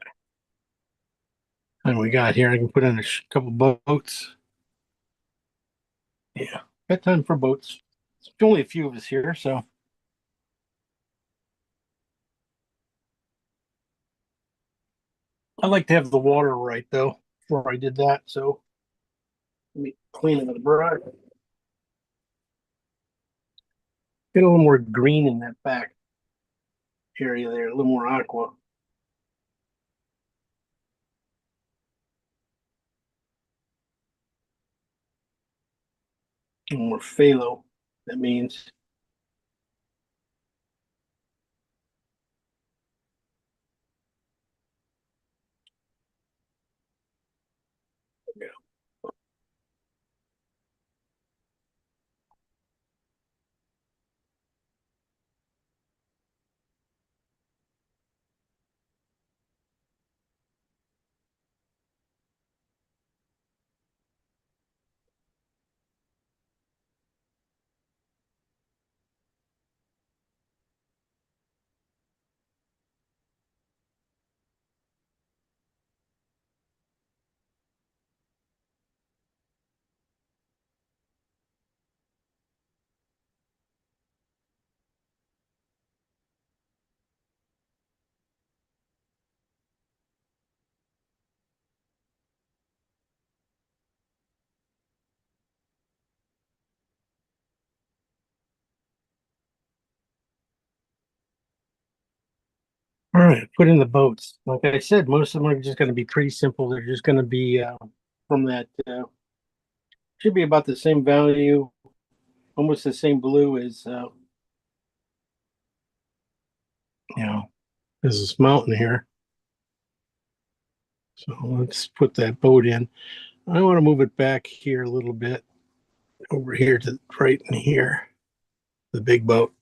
A: And we got here, I can put in a couple boats. Yeah, got time for boats. There's only a few of us here, so. I like to have the water right though before I did that. So let me clean it with a brush. Get a little more green in that back area there, a little more aqua. A little more phthalo. That means. All right, put in the boats. Like I said, most of them are just going to be pretty simple. They're just going to be from that, should be about the same value, almost the same blue as, you know, as this mountain here. So let's put that boat in. I want to move it back here a little bit over here to right in here, the big boat.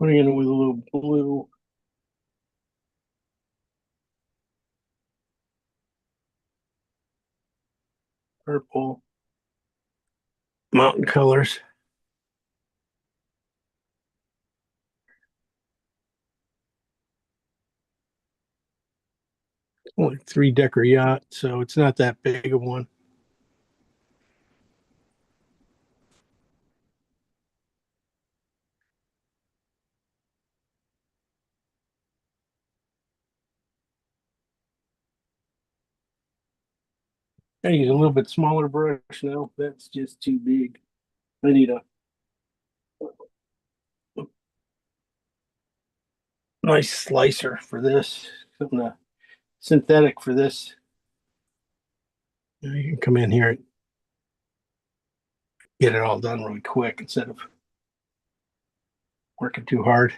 A: Putting it with a little blue. Purple. Mountain colors. Only 3-decker yacht, so it's not that big of one. I use a little bit smaller brush now. That's just too big. I need a nice slicer for this. Something synthetic for this. You can come in here and get it all done really quick instead of working too hard.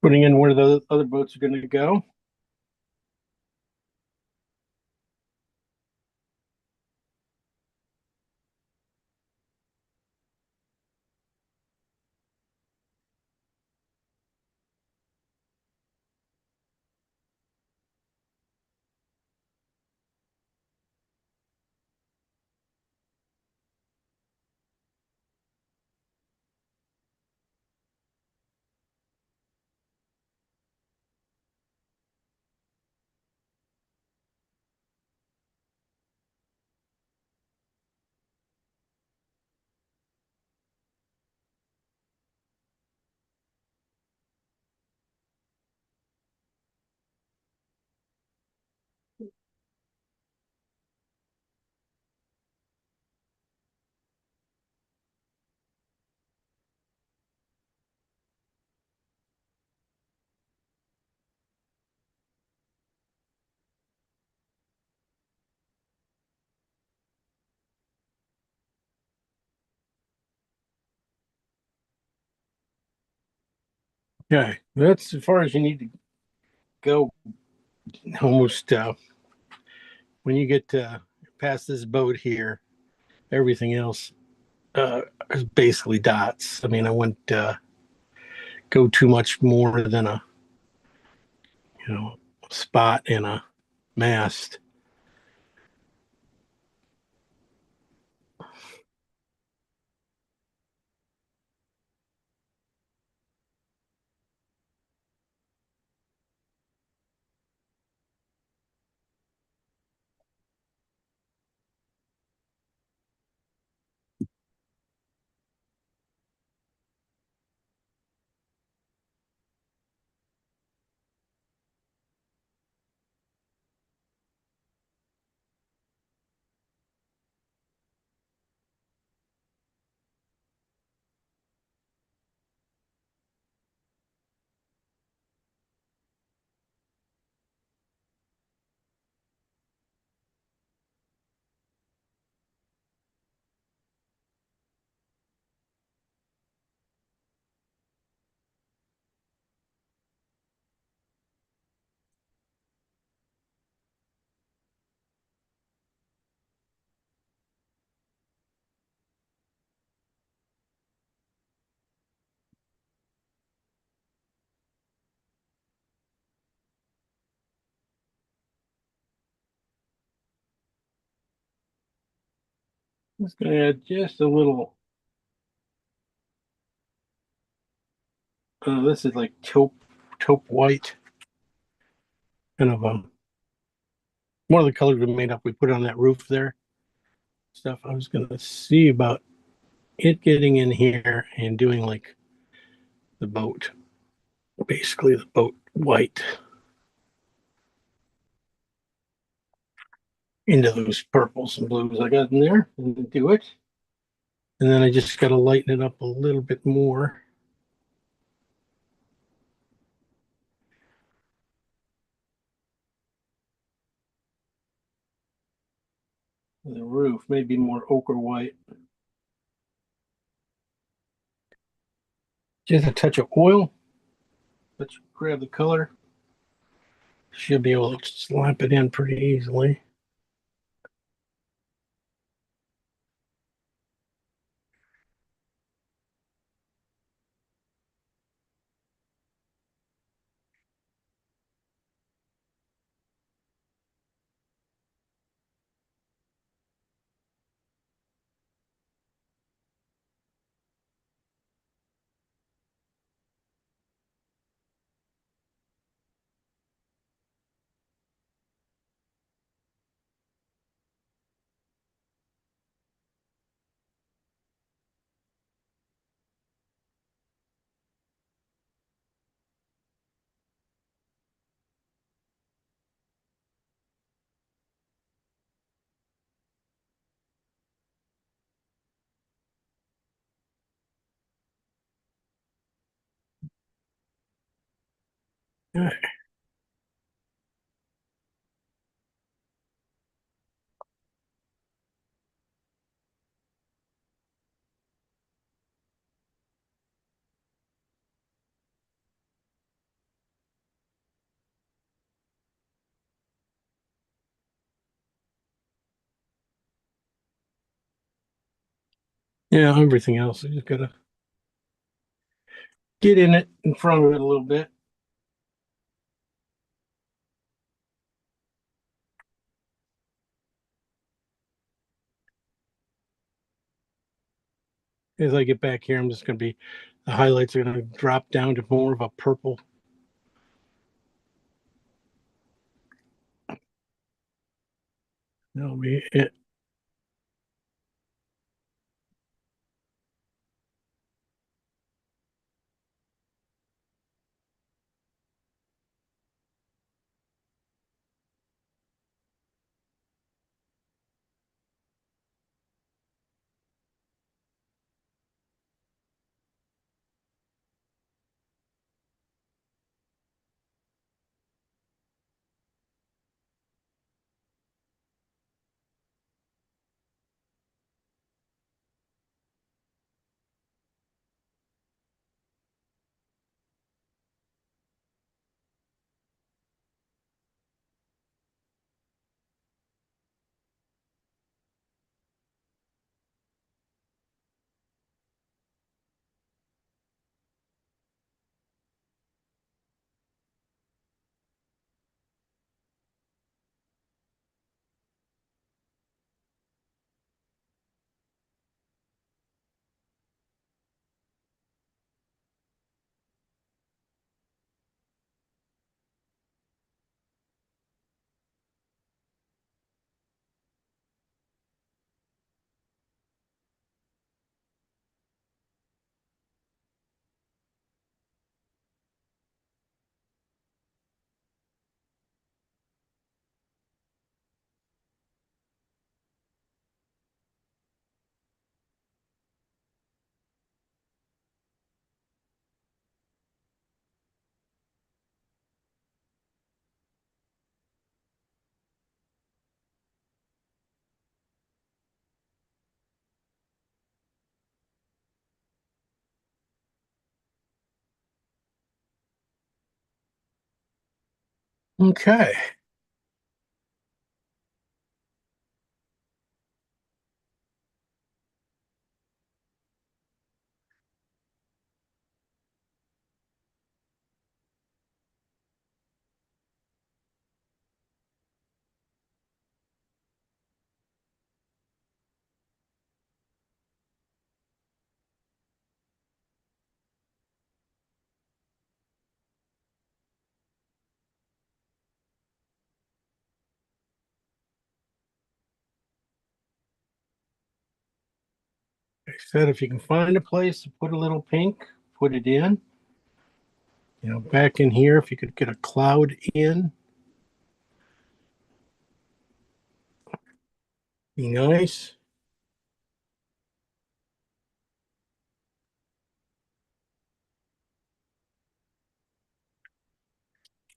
A: Putting in where the other boats are going to go. Okay, that's as far as you need to go. Almost when you get past this boat here, Everything else is basically dots. I mean, I wouldn't go too much more than a spot and a mast. Just gonna add just a little. This is like taupe white, kind of one of the colors we made up. We put on that roof there. Stuff. I was gonna see about it getting in here and doing like the boat, basically the boat white into those purples and blues I got in there, and do it. And then I just got to lighten it up a little bit more. The roof maybe more ochre white. Just a touch of oil. Let's grab the color. Should be able to slap it in pretty easily. Yeah, everything else I just gotta get in it in front of it a little bit. As I get back here, I'm just gonna be the highlights are gonna drop down to more of a purple. That'll be it. Okay. I said if you can find a place to put a little pink, put it in. You know, back in here, if you could get a cloud in, be nice.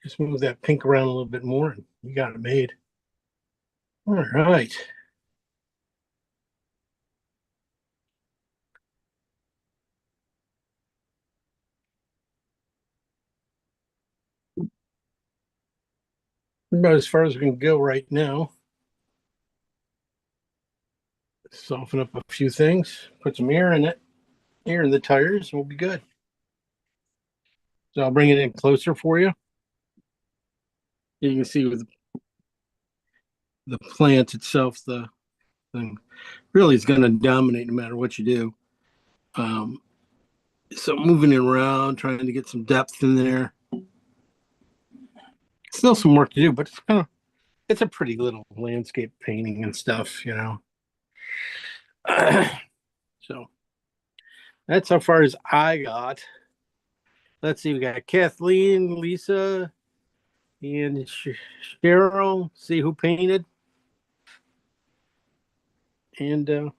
A: Just move that pink around a little bit more and you got it made. All right. About as far as we can go right now. Soften up a few things, put some air in it, air in the tires, and we'll be good. So I'll bring it in closer for you. You can see with the plant itself, the thing really is going to dominate no matter what you do. So moving it around, trying to get some depth in there. Still some work to do, but it's a pretty little landscape painting and stuff, you know. So that's how far as I got. Let's see, we got Kathleen, Lisa, and Cheryl. See who painted. And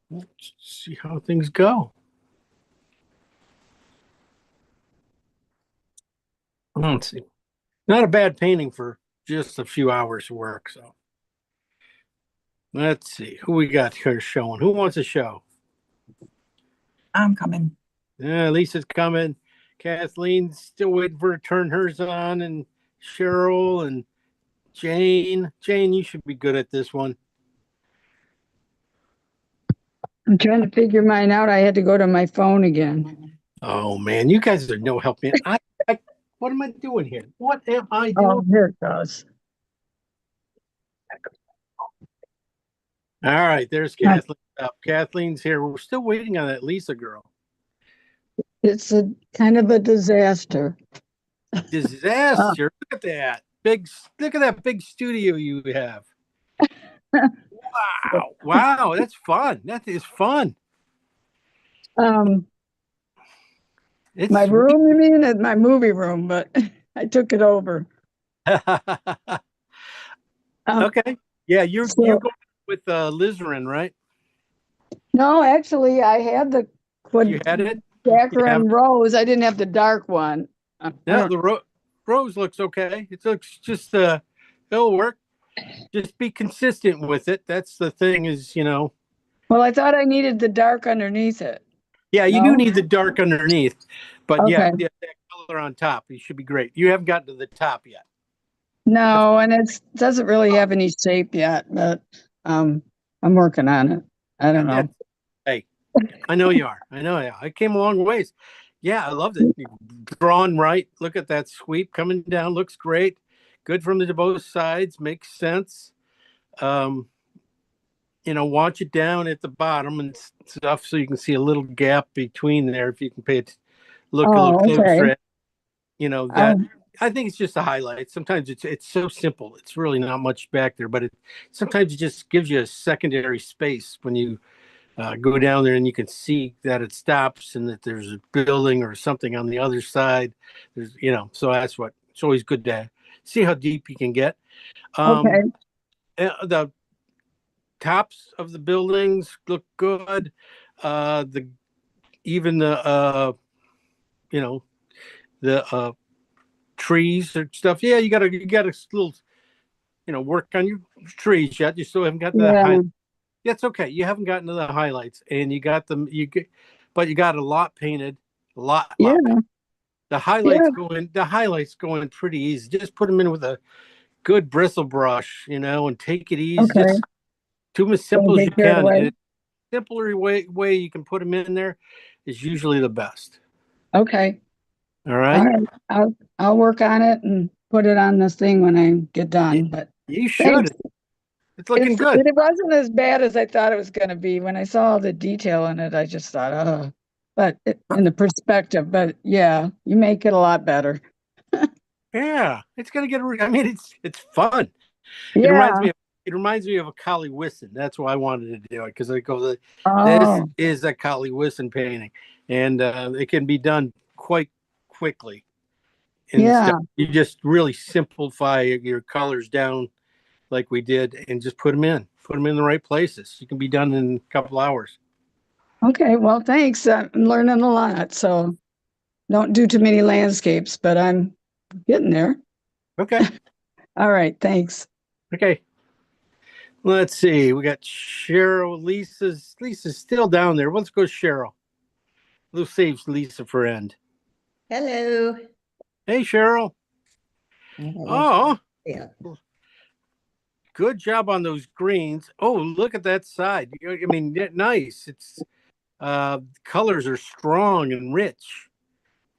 A: let's see how things go. Let's see. Not a bad painting for just a few hours of work. So let's see who we got here showing. Who wants a show?
B: I'm coming.
A: Yeah, Lisa's coming. Kathleen's still waiting for her to turn hers on, and Cheryl and Jane. Jane, you should be good at this one.
C: I'm trying to figure mine out. I had to go to my phone again.
A: Oh man, you guys are no help, man. What am I doing here? What am I doing?
C: Oh, here it goes.
A: All right, there's Kathleen up. Kathleen's here. We're still waiting on that Lisa girl.
C: It's a kind of a disaster.
A: Disaster. Look at that. Look at that big studio you have. Wow. Wow, that's fun. That is fun. It's
C: My
A: sweet.
C: room, you mean? My movie room, but I took it over.
A: Okay. Yeah, you're
C: So-
A: going with Lizarin, right?
C: No, actually, I had the
A: You had it?
C: Quadacron rose. I didn't have the dark one.
A: No, the rose looks okay. It looks just it'll work. Just be consistent with it. That's the thing is, you know.
C: Well, I thought I needed the dark underneath it.
A: Yeah, you
C: No?
A: do need the dark underneath, but yeah,
C: Okay.
A: that color on top, you should be great. You haven't gotten to the top yet.
C: No, and it doesn't really have any shape yet, but I'm working on it. I don't know.
A: Hey, I know you are. I know you are. I came a long ways. Yeah, I loved it. Drawn right. Look at that sweep coming down. Looks great. Good from both sides. Makes sense. You know, watch it down at the bottom and stuff so you can see a little gap between there. If you can look a little closer at, you know, that. I think it's just a highlight. Sometimes it's so simple. It's really not much back there, but sometimes it just gives you a secondary space when you go down there and you can see that it stops and that there's a building or something on the other side. There's, you know, so that's what it's always good to see how deep you can get. The tops of the buildings look good. Even the you know, the trees or stuff. Yeah, you gotta a little, you know, work on your trees yet. You still haven't got the That's okay. You haven't gotten to the highlights, and you got them. But you got a lot painted. A lot.
C: Yeah.
A: Painted. The highlights go in. The highlights go in pretty easy. Just put them in with a good bristle brush, and take it easy.
C: Okay.
A: Just do them as simple as
C: Get
A: you
C: carried
A: can.
C: away.
A: And the simpler way you can put them in there is usually the best.
C: Okay.
A: All
C: All
A: right.
C: right. I'll work on it and put it on this thing when I get done. But
A: You should.
C: thanks.
A: It's looking
C: It's,
A: good.
C: it wasn't as bad as I thought it was going to be. When I saw all the detail in it, I just thought, oh, but in the perspective, but yeah, you make it a lot better.
A: Yeah, it's gonna get. I mean, it's fun.
C: Yeah.
A: It reminds me of a Collie Whistler. That's why I wanted to do it, because I go, this
C: Oh,
A: is a Collie Whistler painting, and it can be done quite quickly. And
C: yeah.
A: stuff. You just really simplify your colors down like we did, and just put them in the right places. You can be done in a couple hours.
C: Okay. Well, thanks. I'm learning a lot. So don't do too many landscapes, but I'm getting there.
A: Okay.
C: All right. Thanks.
A: Okay. Let's see. We got Cheryl. Lisa's still down there. Let's go Cheryl. We'll save Lisa for end.
E: Hello.
A: Hey, Cheryl. Oh,
E: Yeah.
A: good job on those greens. Oh, look at that side. I mean, nice. It's colors are strong and rich.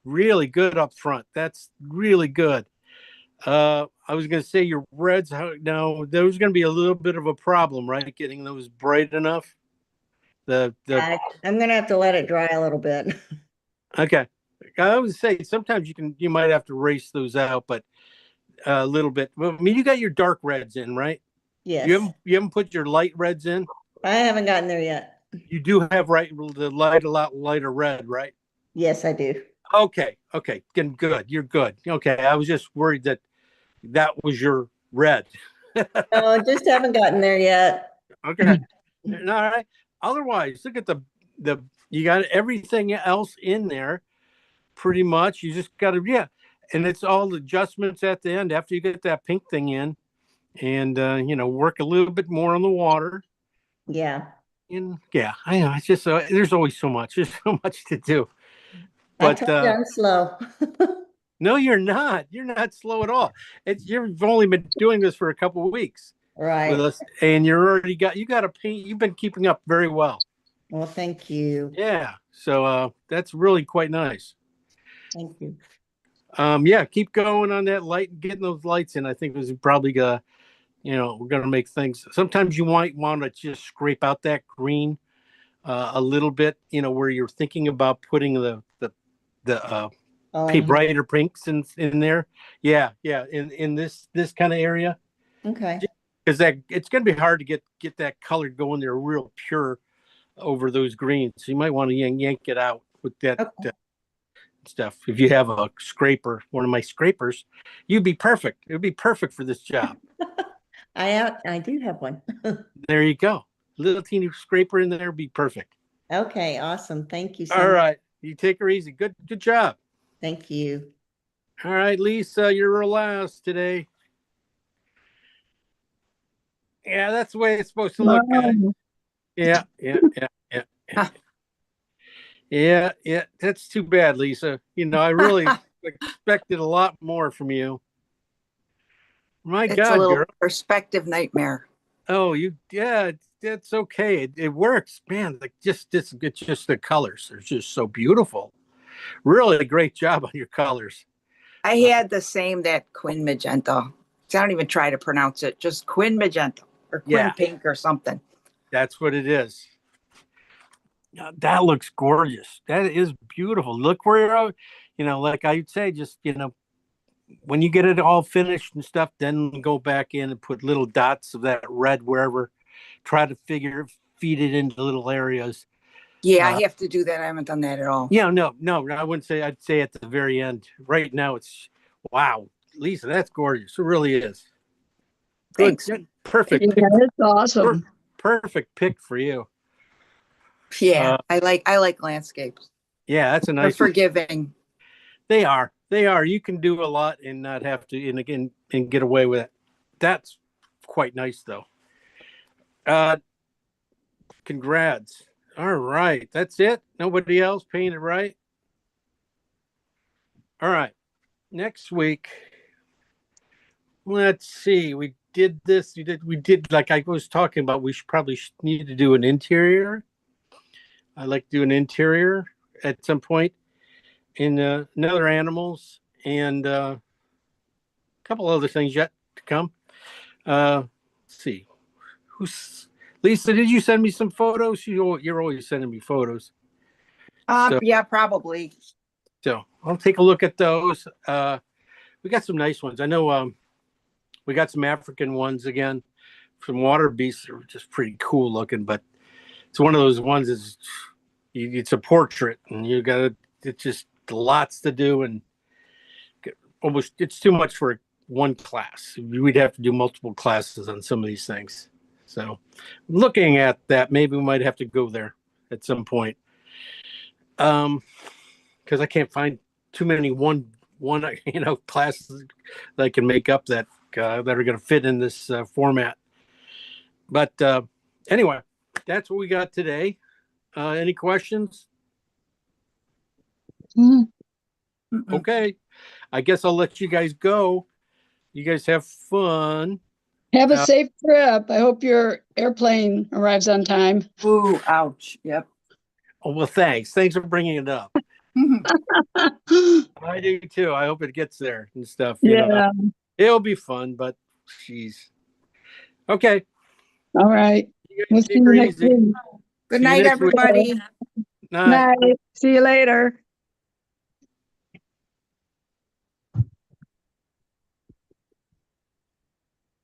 A: Really good up front. That's really good. I was going to say your reds. Now there's going to be a little bit of a problem, right? Getting those bright enough.
E: I'm gonna have to let it dry a little bit.
A: Okay. I would say sometimes you might have to race those out, but a little bit. Well, I mean, you got your dark reds in, right?
E: Yes.
A: You haven't put your light reds in.
E: I haven't gotten there yet.
A: You do have the light a lot lighter red, right?
E: Yes, I do.
A: Okay. Good. You're good. Okay. I was just worried that was your red.
E: No, I just haven't gotten there yet.
A: Okay. All right. Otherwise, look at the you got everything else in there pretty much. You just got to, and it's all adjustments at the end after you get that pink thing in, and work a little bit more on the water.
E: Yeah.
A: And I know it's just there's always so much. There's so much to do.
E: I
A: But
E: told you I'm slow.
A: no, you're not. You're not slow at all. You've only been doing this for a couple of weeks with
E: Right.
A: us, and you got to paint. You've been keeping up very well.
E: Well, thank you.
A: Yeah. So that's really quite nice.
E: Thank you.
A: Keep going on that light and getting those lights in. I think this is probably we're gonna make things. Sometimes you might want to just scrape out that green a little bit, where you're thinking about putting the brighter pinks in there. Yeah, in this kind of area,
E: Okay.
A: because it's gonna be hard to get that color going there real pure over those greens. So you might want to yank it out with that.
E: Okay.
A: Stuff. If you have a scraper, one of my scrapers, you'd be perfect. It would be perfect for this job.
E: I do have one.
A: There you go. Little teeny scraper in there would be perfect.
E: Okay, awesome. Thank you so
A: All
E: much.
A: right. You take her easy. Good job.
E: Thank you.
A: All right, Lisa, you're our last today. Yeah, that's the way it's supposed to look, guys. Yeah. Yeah, that's too bad, Lisa. I really expected a lot more from you. My
B: It's a
A: God,
B: little
A: girl.
B: perspective nightmare.
A: Oh, that's okay. It works, man. It's just the colors. They're just so beautiful. Really a great job on your colors.
B: I had the same, that Quinn magenta. I don't even try to pronounce it. Just Quinn magenta or Quinn pink or something.
A: That's what it is. That looks gorgeous. That is beautiful. Look where you're, like I'd say, just, when you get it all finished and stuff, then go back in and put little dots of that red wherever. Try to feed it into little areas.
B: Yeah, I have to do that. I haven't done that at all.
A: Yeah, no, I wouldn't say. I'd say at the very end. Right now, it's wow, Lisa, that's gorgeous. It really is.
B: Thanks.
A: Good. Perfect.
C: Yeah, it's awesome.
A: Perfect pick for you.
B: Yeah, I like landscapes.
A: Yeah, that's a
B: They're
A: nice.
B: forgiving.
A: They are. You can do a lot and not have to, and get away with it. That's quite nice, though. Congrats. All right, that's it. Nobody else painted right. All right. Next week, let's see. We did this. We did like I was talking about. We should probably need to do an interior. I'd like to do an interior at some point in another animals and a couple other things yet to come. Let's see. Who's Lisa? Did you send me some photos? You're always sending me photos. So-
B: Yeah, probably.
A: So I'll take a look at those. We got some nice ones. I know we got some African ones again. Some water beasts are just pretty cool looking, but it's one of those ones it's a portrait and it's just lots to do and almost it's too much for one class. We'd have to do multiple classes on some of these things. So looking at that, maybe we might have to go there at some point. Because I can't find too many one classes that can make up that are going to fit in this format. But anyway, that's what we got today. Any questions?
C: Mm.
A: Okay, I guess I'll let you guys go. You guys have fun.
C: Have a
A: Uh,
C: safe trip. I hope your airplane arrives on time.
B: Ooh, ouch. Yep.
A: Oh, well, thanks for bringing it up. I do too. I hope it gets there and stuff.
C: Yeah.
A: It'll be fun, but geez. Okay.
C: All right.
A: You
C: We'll
A: guys
C: see
A: take
C: you
A: her
C: next
A: easy.
C: week.
B: Good
A: See you
B: night,
A: next week.
B: everybody.
A: Night.
C: Night. See you later.